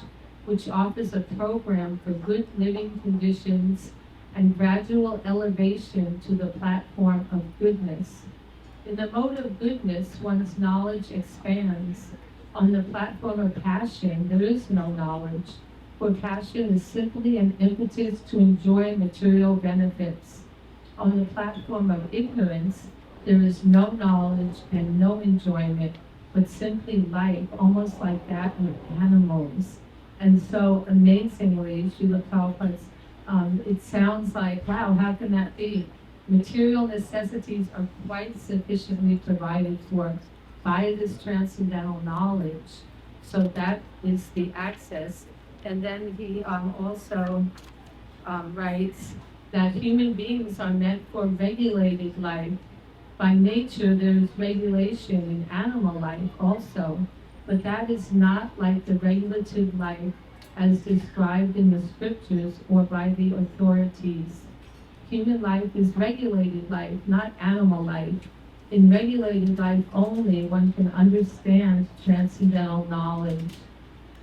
Speaker 5: which offers a program for good living conditions and gradual elevation to the platform of goodness. In the mode of goodness, one's knowledge expands. On the platform of passion, there is no knowledge, for passion is simply an impetus to enjoy material benefits. On the platform of ignorance, there is no knowledge and no enjoyment, but simply life, almost like that of animals. And so amazingly, Srila Prabhupada's, it sounds like, wow, how can that be? Material necessities are quite sufficiently provided for by this transcendental knowledge. So that is the access. And then he also writes that human beings are meant for regulated life. By nature, there is regulation in animal life also, but that is not like the regulative life as described in the scriptures or by the authorities. Human life is regulated life, not animal life. In regulated life only, one can understand transcendental knowledge.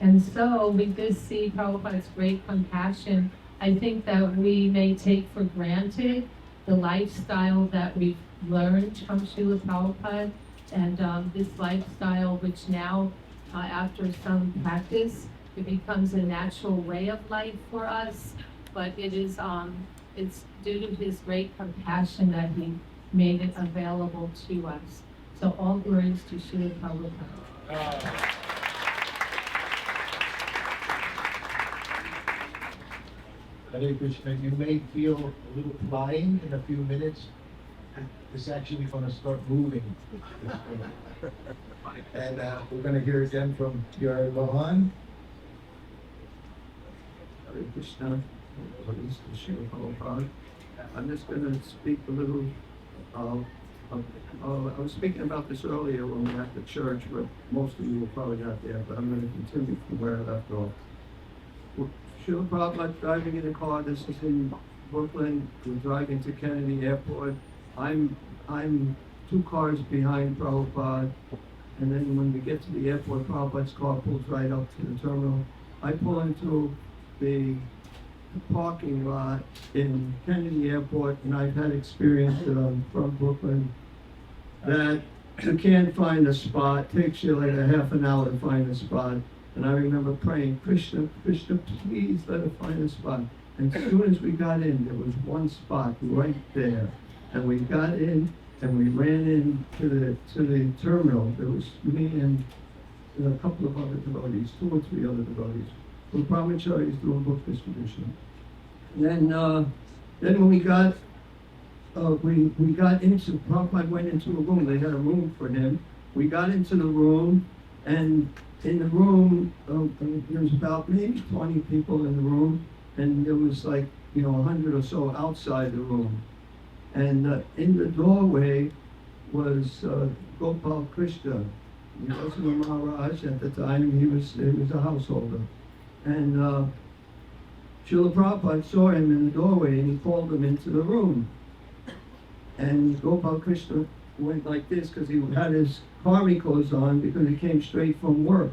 Speaker 5: And so we just see Prabhupada's great compassion. I think that we may take for granted the lifestyle that we've learned from Srila Prabhupada, and this lifestyle which now, after some practice, it becomes a natural way of life for us, but it is it's due to his great compassion that he made it available to us. So all glories to Srila Prabhupada.
Speaker 1: Hare Krishna, you may feel a little flying in a few minutes. It's actually going to start moving. And we're going to hear again from your Lohan.
Speaker 9: Hare Krishna, glories to Srila Prabhupada. I'm just going to speak a little. I was speaking about this earlier when we were at the church, but most of you were probably not there, but I'm going to continue from where I left off. Srila Prabhupada driving in a car. This is in Brooklyn. We're driving to Kennedy Airport. I'm 2 cars behind Prabhupada, and then when we get to the airport, Prabhupada's car pulls right up to the terminal. I pull into the parking lot in Kennedy Airport, and I've had experience that I'm from Brooklyn, that you can't find a spot. Takes you like a half an hour to find a spot. And I remember praying, Krishna, Krishna, please let us find a spot. And as soon as we got in, there was one spot right there. And we got in, and we ran in to the terminal. There was me and a couple of other devotees, 2 or 3 other devotees. The brahmacharis doing book distribution. And then when we got into, Prabhupada went into a room. They had a room for him. We got into the room, and in the room, there was about maybe 20 people in the room, and there was like, 100 or so outside the room. And in the doorway was Gopal Krishna. He wasn't a Maharaj at the time. He was a householder. And Srila Prabhupada saw him in the doorway, and he called him into the room. And Gopal Krishna went like this because he had his army clothes on because he came straight from work.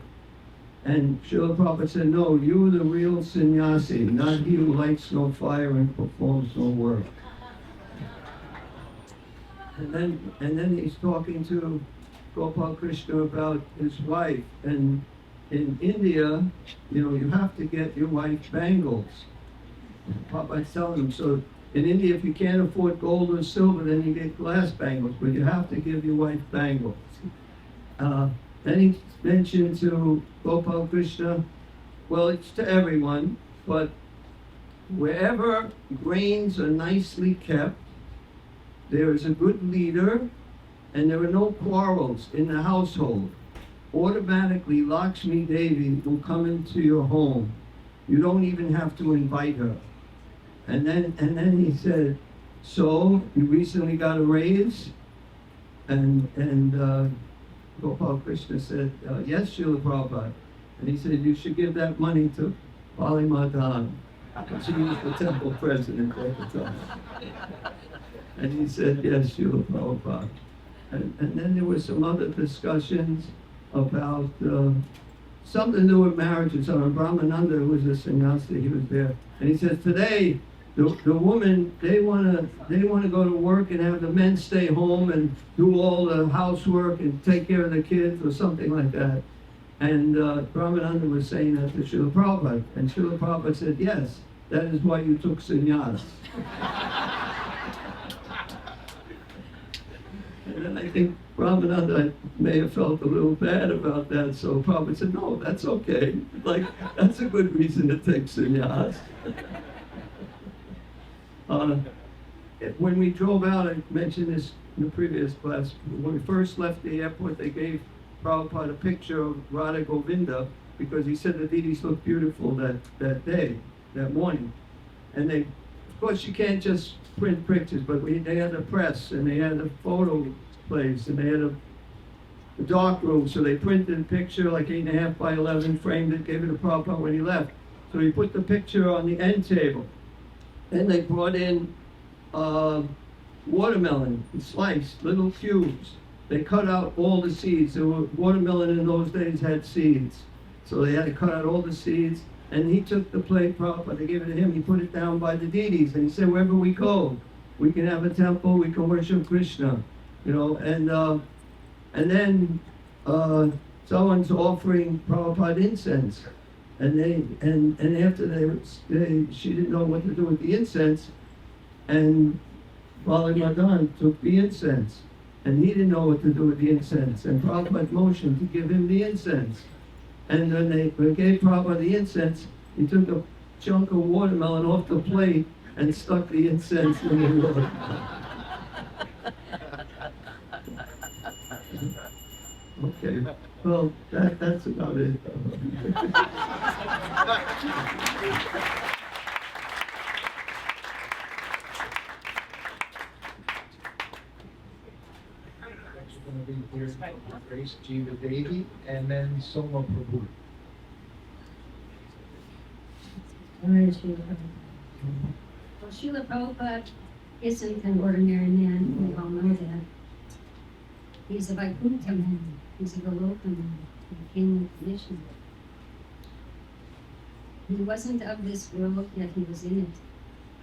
Speaker 9: And Srila Prabhupada said, no, you are the real sannyasi, not he who lights no fire and performs no work. And then he's talking to Gopal Krishna about his wife. And in India, you have to get your wife bangles. Prabhupada's telling him, so in India, if you can't afford gold or silver, then you get glass bangles, but you have to give your wife bangles. Then he mentioned to Gopal Krishna, well, it's to everyone, but wherever grains are nicely kept, there is a good leader and there are no quarrels in the household, automatically Lakshmi Devi will come into your home. You don't even have to invite her. And then he said, so you recently got a raise? And Gopal Krishna said, yes, Srila Prabhupada. And he said, you should give that money to Bali Madan. She was the temple president at the time. And he said, yes, Srila Prabhupada. And then there were some other discussions about something to do with marriage and so on. Brahmananda, who was a sannyasi, he was there. And he says, today, the women, they wanna go to work and have the men stay home and do all the housework and take care of the kids or something like that. And Brahmananda was saying that to Srila Prabhupada. And Srila Prabhupada said, yes, that is why you took sannyas. And then I think Brahmananda may have felt a little bad about that, so Prabhupada said, no, that's okay. Like, that's a good reason to take sannyas. When we drove out, I mentioned this in the previous class, when we first left the airport, they gave Prabhupada a picture of Radha Govinda because he said the deities looked beautiful that day, that morning. And they, of course, you can't just print pictures, but they had a press and they had a photo place and they had a dark room, so they printed a picture like 8.5 by 11, framed it, gave it to Prabhupada when he left. So he put the picture on the end table. Then they brought in watermelon, sliced, little cubes. They cut out all the seeds. There were, watermelon in those days had seeds. So they had to cut out all the seeds. And he took the plate, Prabhupada, they gave it to him, he put it down by the deities. And he said, wherever we go, we can have a temple, we can worship Krishna. You know, and then someone's offering Prabhupada incense. And after she didn't know what to do with the incense, and Bali Madan took the incense, and he didn't know what to do with the incense, and Prabhupada motioned to give him the incense. And when they gave Prabhupada the incense, he took a chunk of watermelon off the plate and stuck the incense in the water. Okay, well, that's about it.
Speaker 1: Next we're going to be here Grace Jiva Devi and then Soma Prabhu.
Speaker 10: Well, Srila Prabhupada isn't an ordinary man, we all know that. He's a Vaikuntha man, he's a Goloka man, he came with mission. He wasn't of this world, yet he was in it.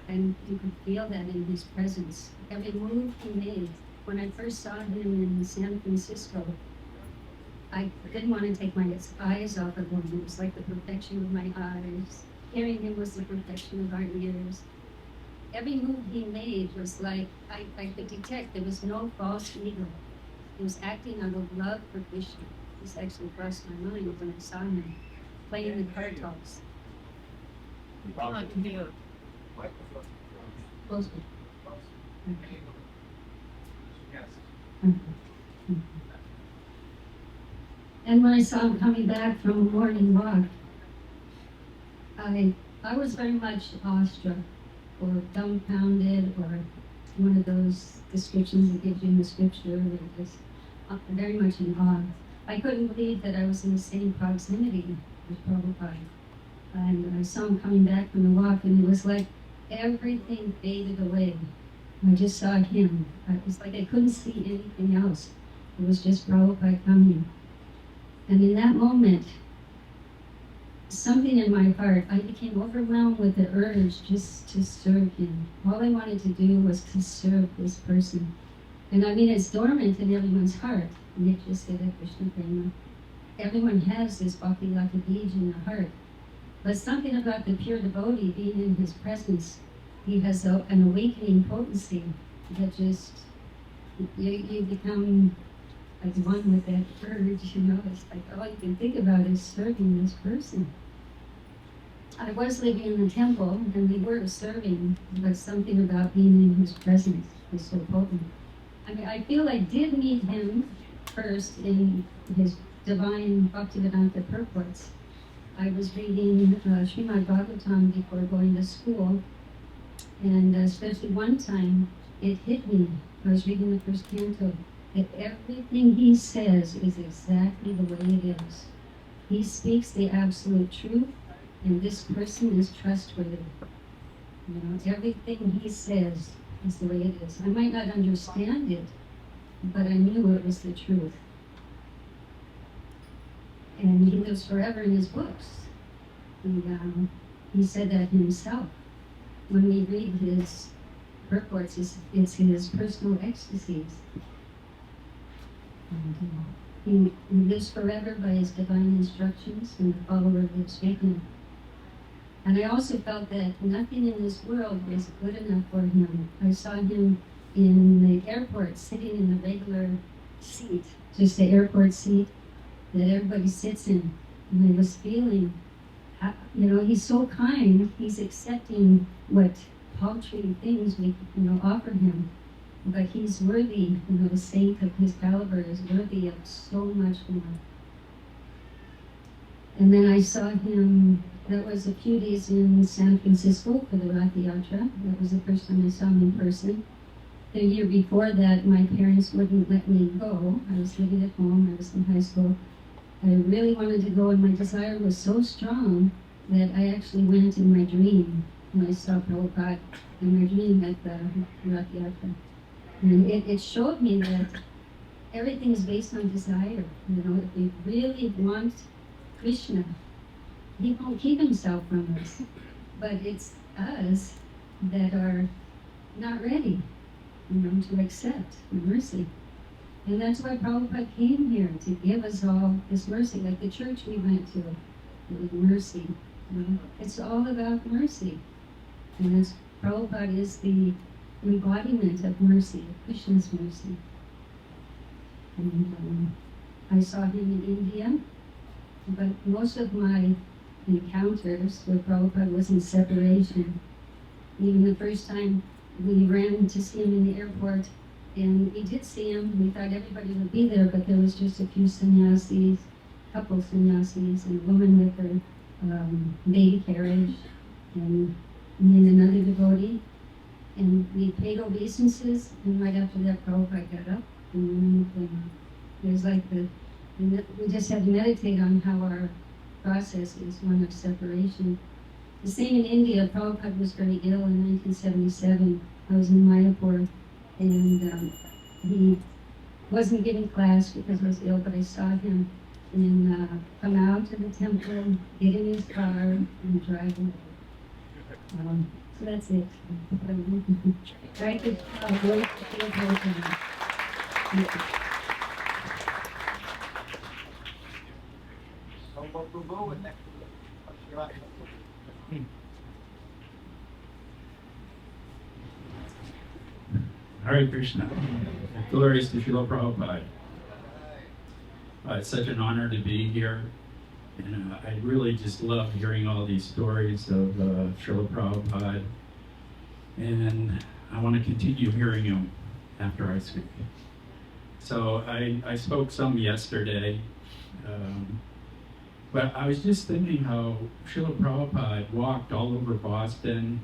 Speaker 10: And you could feel that in his presence. Every move he made. When I first saw him in San Francisco, I didn't want to take my eyes off of him. It was like the perfection of my eyes. Hearing him was the perfection of our ears. Every move he made was like, I could detect there was no false ego. He was acting out of love for Krishna. This actually crossed my mind when I saw him playing the kartals. Close. And when I saw him coming back from a morning walk, I was very much awestruck or dumbfounded, or one of those descriptions that gives you in the scripture that was very much in awe. I couldn't believe that I was in the same proximity with Prabhupada. And I saw him coming back from the walk, and it was like everything faded away. I just saw him. It was like I couldn't see anything else. It was just Prabhupada coming. And in that moment, something in my heart, I became overwhelmed with the urge just to serve him. All I wanted to do was to serve this person. And I mean, it's dormant in everyone's heart. Nitya Siddha Krishna Prema. Everyone has this Bhakti Lata Bij in their heart. But something about the pure devotee being in his presence, he has an awakening potency that just, you become like one with that urge, you know. It's like all you can think about is serving this person. I was living in the temple and we were serving, but something about being in his presence. is so potent. I mean, I feel I did meet him first in his divine Bhaktivedanta purports. I was reading Srimad Bhagavatam before going to school, and especially one time, it hit me. I was reading the first canto, that everything he says is exactly the way it is. He speaks the absolute truth, and this person is trustworthy. You know, everything he says is the way it is. I might not understand it, but I knew it was the truth. And he lives forever in his books. And he said that himself. When we read his purports, it's his personal ecstasies. And he lives forever by his divine instructions, and the follower lives with him. And I also felt that nothing in this world was good enough for him. I saw him in the airport sitting in the regular seat, just the airport seat that everybody sits in. And I was feeling, you know, he's so kind, he's accepting what paltry things we, offer him. But he's worthy, a saint of his caliber is worthy of so much more. And then I saw him, that was a few days in San Francisco for the Rath Yatra. That was the first time I saw him in person. The year before that, my parents wouldn't let me go. I was living at home, I was in high school. I really wanted to go, and my desire was so strong that I actually went in my dream when I saw Prabhupada in my dream at the Rath Yatra. And it showed me that everything is based on desire. If we really want Krishna, he won't keep himself from us. But it's us that are not ready, to accept mercy. And that's why Prabhupada came here, to give us all this mercy. Like the church we went to, it was mercy. It's all about mercy. And Prabhupada is the embodiment of mercy, of Krishna's mercy. And I saw him in India, but most of my encounters with Prabhupada was in separation. Even the first time we ran to see him in the airport, and we did see him, we thought everybody would be there, but there was just a few sannyasis, couple sannyasis, and a woman with her baby carriage, and me and another devotee. And we paid obeisances, and right after that, Prabhupada got up, and it was like we just had to meditate on how our process is one of separation. The same in India. Prabhupada was very ill in 1977. I was in Mayapur, and he wasn't giving class because he was ill, but I saw him come out to the temple, get in his car, and drive away. So that's it. Try to avoid the program.
Speaker 11: Hare Krishna. Glories to Srila Prabhupada. It's such an honor to be here. And I really just love hearing all these stories of Srila Prabhupada. And I want to continue hearing them after I speak. So I spoke some yesterday. But I was just thinking how Srila Prabhupada walked all over Boston.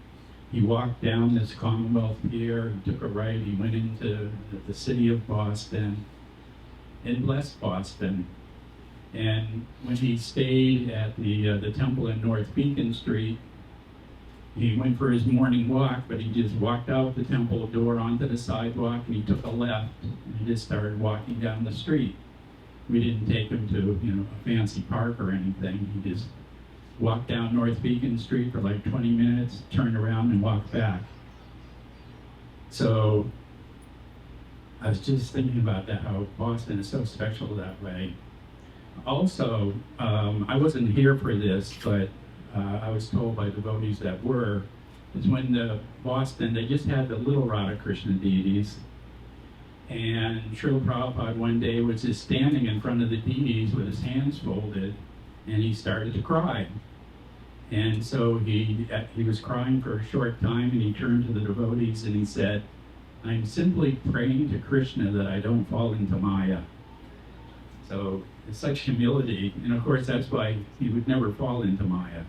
Speaker 11: He walked down this Commonwealth Pier, he took a right, he went into the city of Boston and blessed Boston. And when he stayed at the temple in North Beacon Street, he went for his morning walk, but he just walked out the temple door onto the sidewalk and he took a left and he just started walking down the street. We didn't take him to a fancy park or anything. He just walked down North Beacon Street for like 20 minutes, turned around and walked back. So I was just thinking about that, how Boston is so special that way. Also, I wasn't here for this, but I was told by devotees that were, is when the Boston, they just had the little Radha Krishna deities. And Srila Prabhupada one day was just standing in front of the deities with his hands folded, and he started to cry. And so he was crying for a short time, and he turned to the devotees and he said, I'm simply praying to Krishna that I don't fall into Maya. So it's such humility, and of course that's why he would never fall into Maya.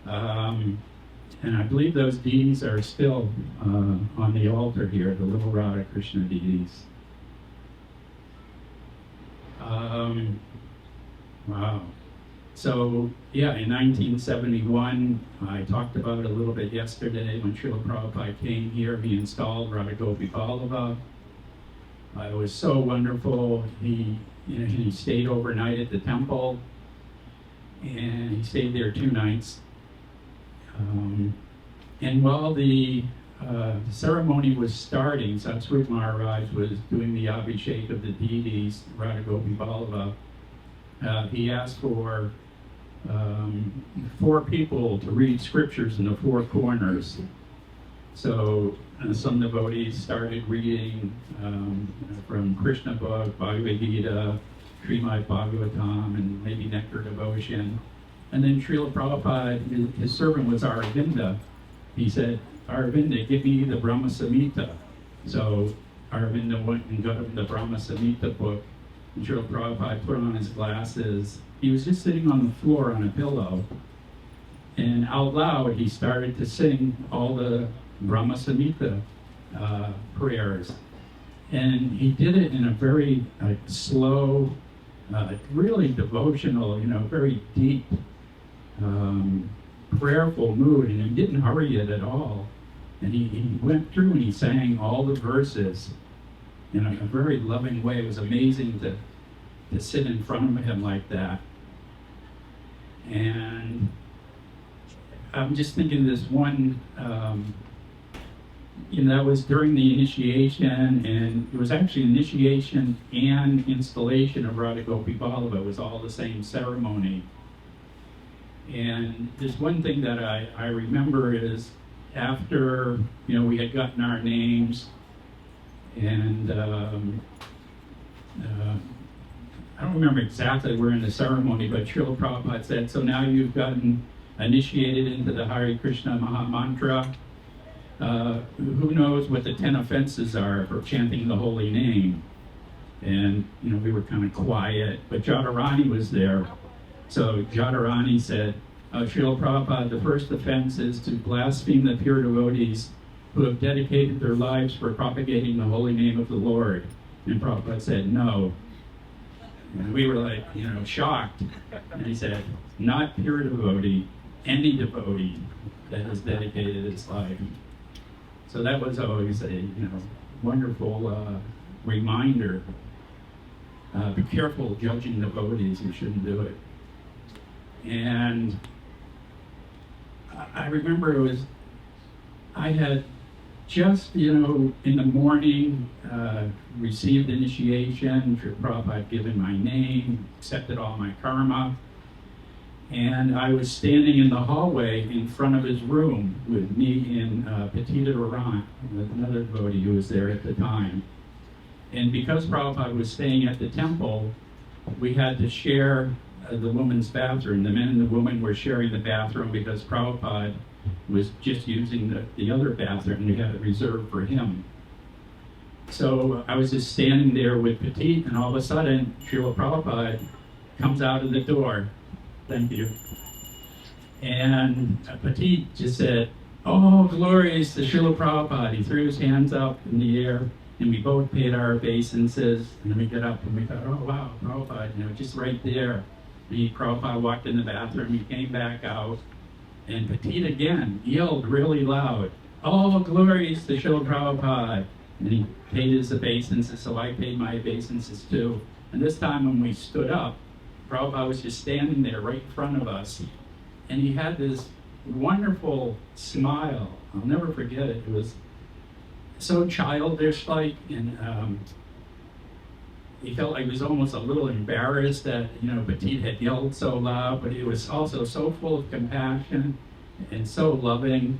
Speaker 11: And I believe those deities are still on the altar here, the little Radha Krishna deities. Wow. So, yeah, in 1971, I talked about it a little bit yesterday when Srila Prabhupada came here, he installed Radha Gopi Vallabha. It was so wonderful. He stayed overnight at the temple, and he stayed there 2 nights. And while the ceremony was starting, Satsvarup Maharaj was doing the Abhishek of the deities, Radha Gopi Vallabha. He asked for 4 people to read scriptures in the 4 corners. So some devotees started reading from Krishna book, Bhagavad Gita, Srimad Bhagavatam, and maybe Nectar Devotion. And then Srila Prabhupada, his servant was Aravinda. He said, Aravinda, give me the Brahma Samhita. So Aravinda went and got him the Brahma Samhita book. And Srila Prabhupada put on his glasses. He was just sitting on the floor on a pillow. And out loud, he started to sing all the Brahma Samhita prayers. And he did it in a very slow, really devotional, very deep, prayerful mood. And he didn't hurry it at all. And he went through and he sang all the verses in a very loving way. It was amazing to sit in front of him like that. And I'm just thinking of this one, that was during the initiation, and it was actually initiation and installation of Radha Gopi Vallabha. It was all the same ceremony. And there's one thing that I remember is after, we had gotten our names, and I don't remember exactly where in the ceremony, but Srila Prabhupada said, so now you've gotten initiated into the Hare Krishna Maha Mantra. Who knows what the 10 offenses are for chanting the holy name? And, we were kind of quiet, but Jadharani was there. So Jadharani said, Srila Prabhupada, the first offense is to blaspheme the pure devotees who have dedicated their lives for propagating the holy name of the Lord. And Prabhupada said, no. And we were like, shocked. And he said, not pure devotee, any devotee that has dedicated his life. So that was always a, wonderful reminder. Be careful judging devotees, you shouldn't do it. And I remember I had just, in the morning, received initiation. Srila Prabhupada had given my name, accepted all my karma. And I was standing in the hallway in front of his room with me and Petita Durant, another devotee who was there at the time. And because Prabhupada was staying at the temple, we had to share the women's bathroom. The men and the women were sharing the bathroom because Prabhupada was just using the other bathroom. We had it reserved for him. So I was just standing there with Petit, and all of a sudden, Srila Prabhupada comes out of the door. Thank you. And Petit just said, oh, glories to Srila Prabhupada. He threw his hands up in the air, and we both paid our obeisances. And then we got up and we thought, oh, wow, Prabhupada, just right there. Prabhupada walked in the bathroom, he came back out, and Petit again yelled really loud, oh, glories to Srila Prabhupada. And he paid his obeisances, so I paid my obeisances too. And this time when we stood up, Prabhupada was just standing there right in front of us. And he had this wonderful smile. I'll never forget it. It was so childish-like, and he felt like he was almost a little embarrassed that, Petit had yelled so loud, but he was also so full of compassion and so loving.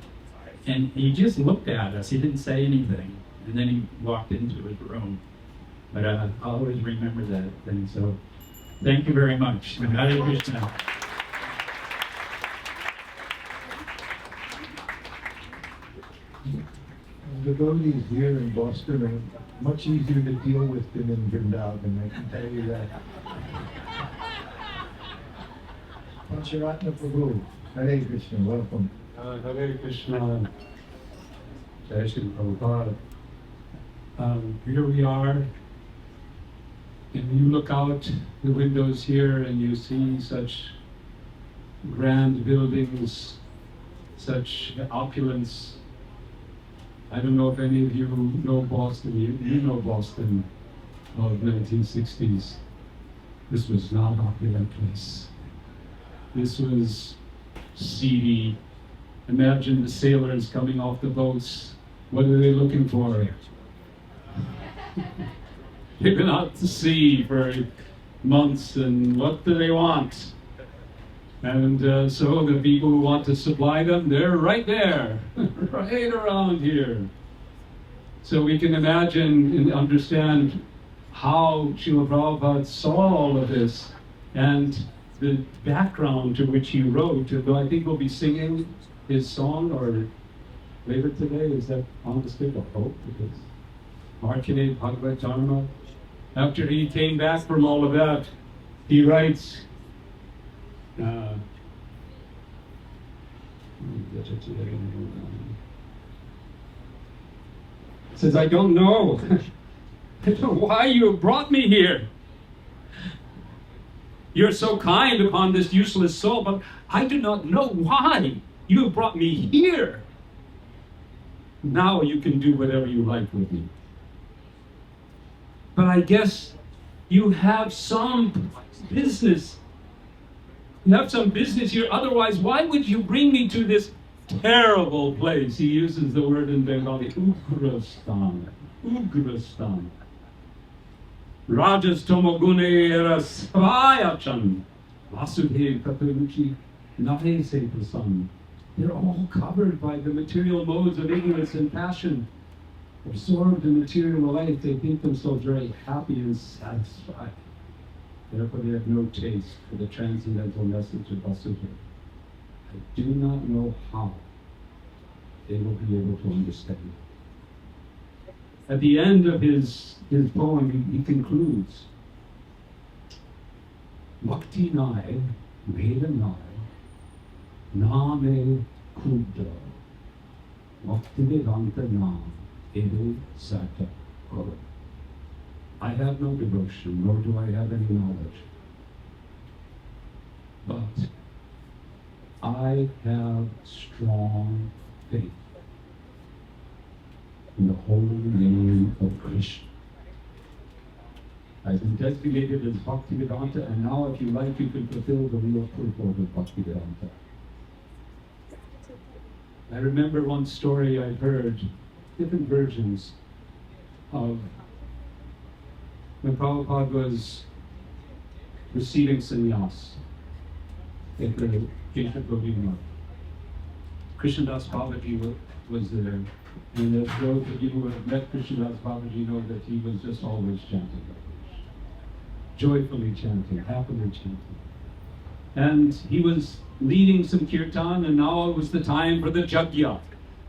Speaker 11: And he just looked at us. He didn't say anything. And then he walked into his room. But I'll always remember that thing. So thank you very much. Hare Krishna.
Speaker 1: devotees here in Boston are much easier to deal with than in Vrindavan, I can tell you that. Pancharatna Prabhu, Hare Krishna, welcome.
Speaker 11: Hare Krishna, Jai Srila Prabhupada. Here we are, and you look out the windows here and you see such grand buildings, such opulence. I don't know if any of you know Boston. You know Boston of 1960s. This was not an opulent place. This was seedy. Imagine the sailors coming off the boats. What are they looking for? They've been out to sea for months, and what do they want? And so the people who want to supply them, they're right there, right around here. So we can imagine and understand how Srila Prabhupada saw all of this and the background to which he wrote. Though I think we'll be singing his song or later today. Is that on the stick? I hope it is. Markine Bhagavad Dharma. After he came back from all of that, he writes, says, I don't know. I don't know why you have brought me here. You're so kind upon this useless soul, but I do not know why you have brought me here. Now you can do whatever you like with me. But I guess you have some business. You have some business here. Otherwise, why would you bring me to this terrible place? He uses the word in Bengali, Ugrastan. Ugrastan. Rajas tomogune erasvayachan. Vasudev kataruchi nahe se prasan. They're all covered by the material modes of ignorance and passion. Absorbed in material life, they think themselves very happy and satisfied. Therefore, they have no taste for the transcendental message of Vasudeva. I do not know how they will be able to understand. At the end of his poem, he concludes, Bhakti nai, Veda nai, Name Kudra, Bhaktivedanta Nam, Edu Sata Koro. I have no devotion, nor do I have any knowledge. But I have strong faith in the holy name of Krishna. I've been designated as Bhaktivedanta, and now if you like, you can fulfill the real purport of Bhaktivedanta. I remember one story I heard, different versions of when Prabhupada was receiving sannyas at the Kesha Govindra. Krishnadas Babaji was there, and as those of you who have met Krishnadas Babaji know that he was just always chanting, joyfully chanting, happily chanting. And he was leading some kirtan, and now it was the time for the jagya.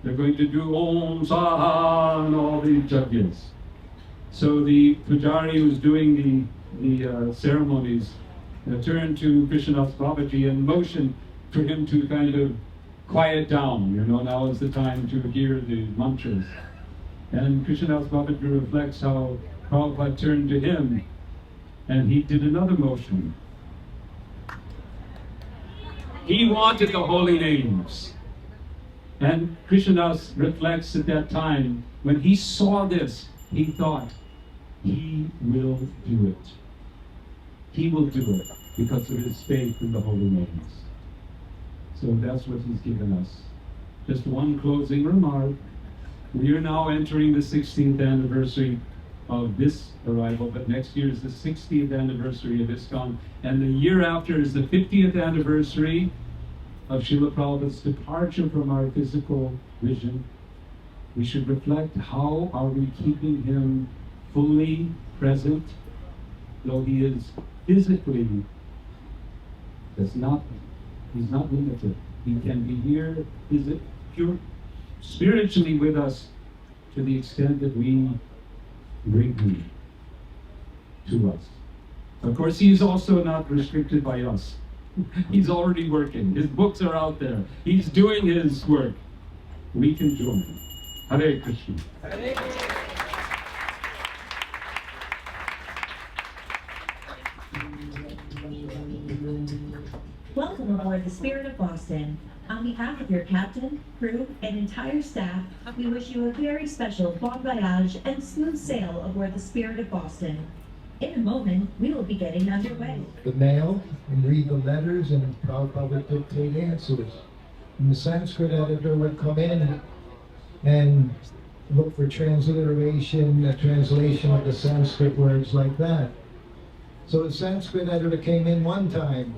Speaker 11: They're going to do Om Saha and all these jagyas. So the pujari who was doing the ceremonies turned to Krishnadas Babaji and motioned for him to kind of quiet down. Now is the time to hear the mantras. And Krishnadas Babaji reflects how Prabhupada turned to him and he did another motion. He wanted the holy names. And Krishnadas reflects at that time, when he saw this, he thought, he will do it. He will do it because of his faith in the holy names. So that's what he's given us. Just one closing remark. We are now entering the 16th anniversary of this arrival, but next year is the 60th anniversary of ISKCON, and the year after is the 50th anniversary of Srila Prabhupada's departure from our physical vision. We should reflect, how are we keeping him fully present, though he is physically, he's not limited. He can be here, pure, spiritually with us to the extent that we bring him to us. Of course, he's also not restricted by us. He's already working. His books are out there. He's doing his work. We can join him. Hare Krishna.
Speaker 12: Welcome aboard the Spirit of Boston. On behalf of your captain, crew, and entire staff, we wish you a very special bon voyage and smooth sail aboard the Spirit of Boston. In a moment, we will be getting underway.
Speaker 1: The mail and read the letters, and Prabhupada would dictate answers. And the Sanskrit editor would come in and look for transliteration, a translation of the Sanskrit words like that. So the Sanskrit editor came in one time.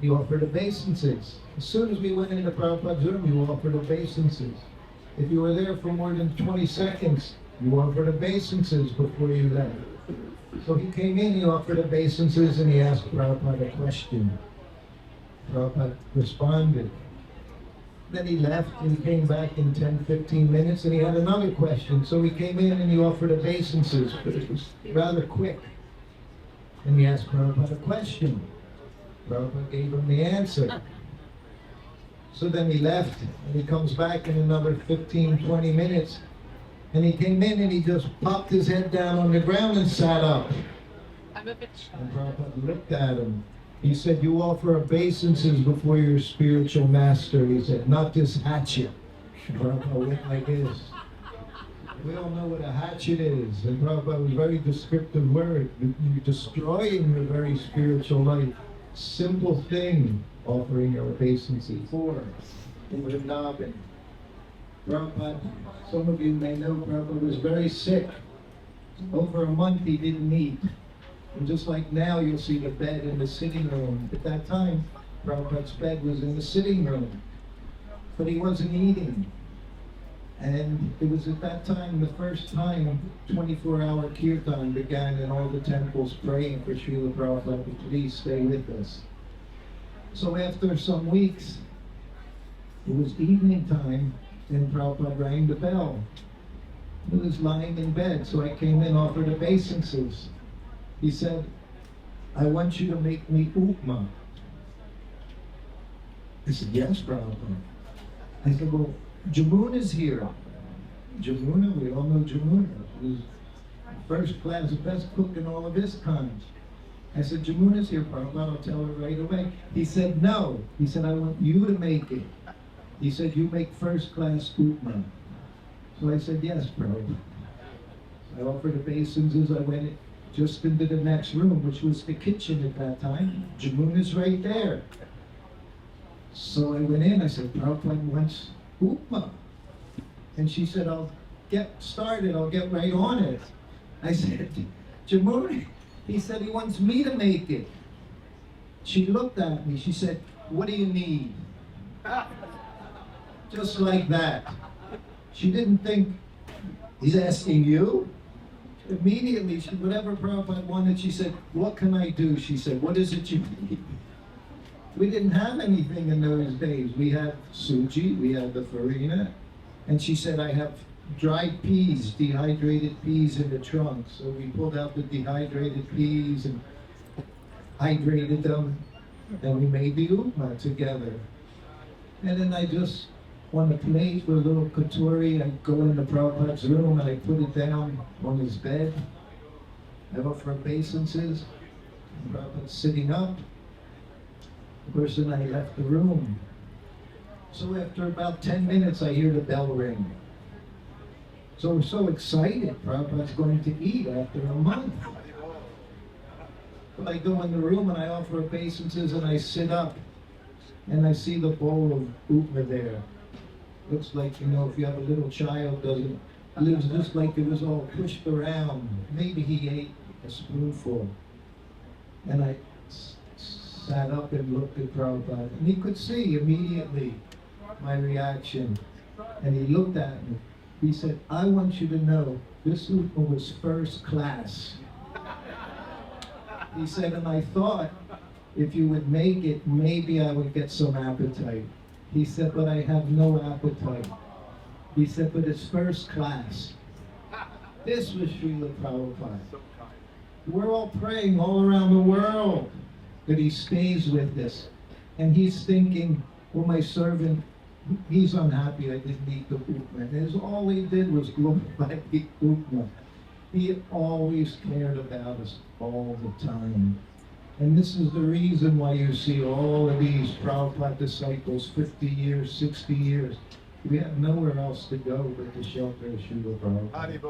Speaker 1: He offered obeisances. As soon as we went into Prabhupada's room, you offered obeisances. If you were there for more than 20 seconds, you offered obeisances before you left. So he came in, he offered obeisances, and he asked Prabhupada a question. Prabhupada responded. Then he left, and he came back in 10, 15 minutes, and he had another question. So he came in and he offered obeisances, but it was rather quick. And he asked Prabhupada a question. Prabhupada gave him the answer. So then he left, and he comes back in another 15, 20 minutes. And he came in and he just popped his head down on the ground and sat up. And Prabhupada looked at him. He said, you offer obeisances before your spiritual master. He said, not this hatchet. And Prabhupada went like this. We all know what a hatchet is. And Prabhupada was a very descriptive word. You're destroying your very spiritual life. Simple thing, offering your obeisances. 4. In Vrindavan. Prabhupada, some of you may know Prabhupada was very sick. Over a month he didn't eat. And just like now you'll see the bed in the sitting room. At that time, Prabhupada's bed was in the sitting room. But he wasn't eating. And it was at that time, the first time, 24-hour kirtan began in all the temples praying for Srila Prabhupada to please stay with us. So after some weeks, it was evening time, and Prabhupada rang the bell. He was lying in bed, so I came in, offered obeisances. He said, I want you to make me upma. I said, yes, Prabhupada. I said, well, Jamuna's here. Jamuna, we all know Jamuna. She was first class, the best cook in all of ISKCON. I said, Jamuna's here, Prabhupada, I'll tell her right away. He said, no. He said, I want you to make it. He said, you make first class upma. So I said, yes, Prabhupada. I offered obeisances. I went just into the next room, which was the kitchen at that time. Jamuna's right there. So I went in, I said, Prabhupada wants upma. And she said, I'll get started, I'll get right on it. I said, Jamuna, he said he wants me to make it. She looked at me, she said, what do you need? Just like that. She didn't think, he's asking you? Immediately, whatever Prabhupada wanted, she said, what can I do? She said, what is it you need? We didn't have anything in those days. We had suji, we had the farina, and she said, I have dried peas, dehydrated peas in the trunk. So we pulled out the dehydrated peas and hydrated them, and we made the upma together. And then I just, on a plate with a little katori, I go into Prabhupada's room and I put it down on his bed. I offer obeisances, and Prabhupada's sitting up. Of course, then I left the room. So after about 10 minutes, I hear the bell ring. So we're so excited, Prabhupada's going to eat after a month. But I go in the room and I offer obeisances and I sit up and I see the bowl of upma there. Looks like, you know, if you have a little child, lives just like it was all pushed around. Maybe he ate a spoonful. And I sat up and looked at Prabhupada, and he could see immediately my reaction. And he looked at me. He said, I want you to know this upma was first class. He said, and I thought if you would make it, maybe I would get some appetite. He said, but I have no appetite. He said, but it's first class. This was Srila Prabhupada. We're all praying all around the world that he stays with us. And he's thinking, well, my servant, he's unhappy I didn't eat the upma. And all he did was glorify the upma. He always cared about us all the time. And this is the reason why you see all of these Prabhupada disciples, 50 years, 60 years. We have nowhere else to go but to shelter of Srila Prabhupada.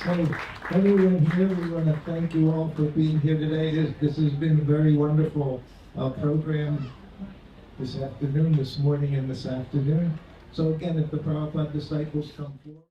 Speaker 1: So, everyone here, we want to thank you all for being here today. This has been a very wonderful program this afternoon, this morning and this afternoon. So again, if the Prabhupada disciples come forward.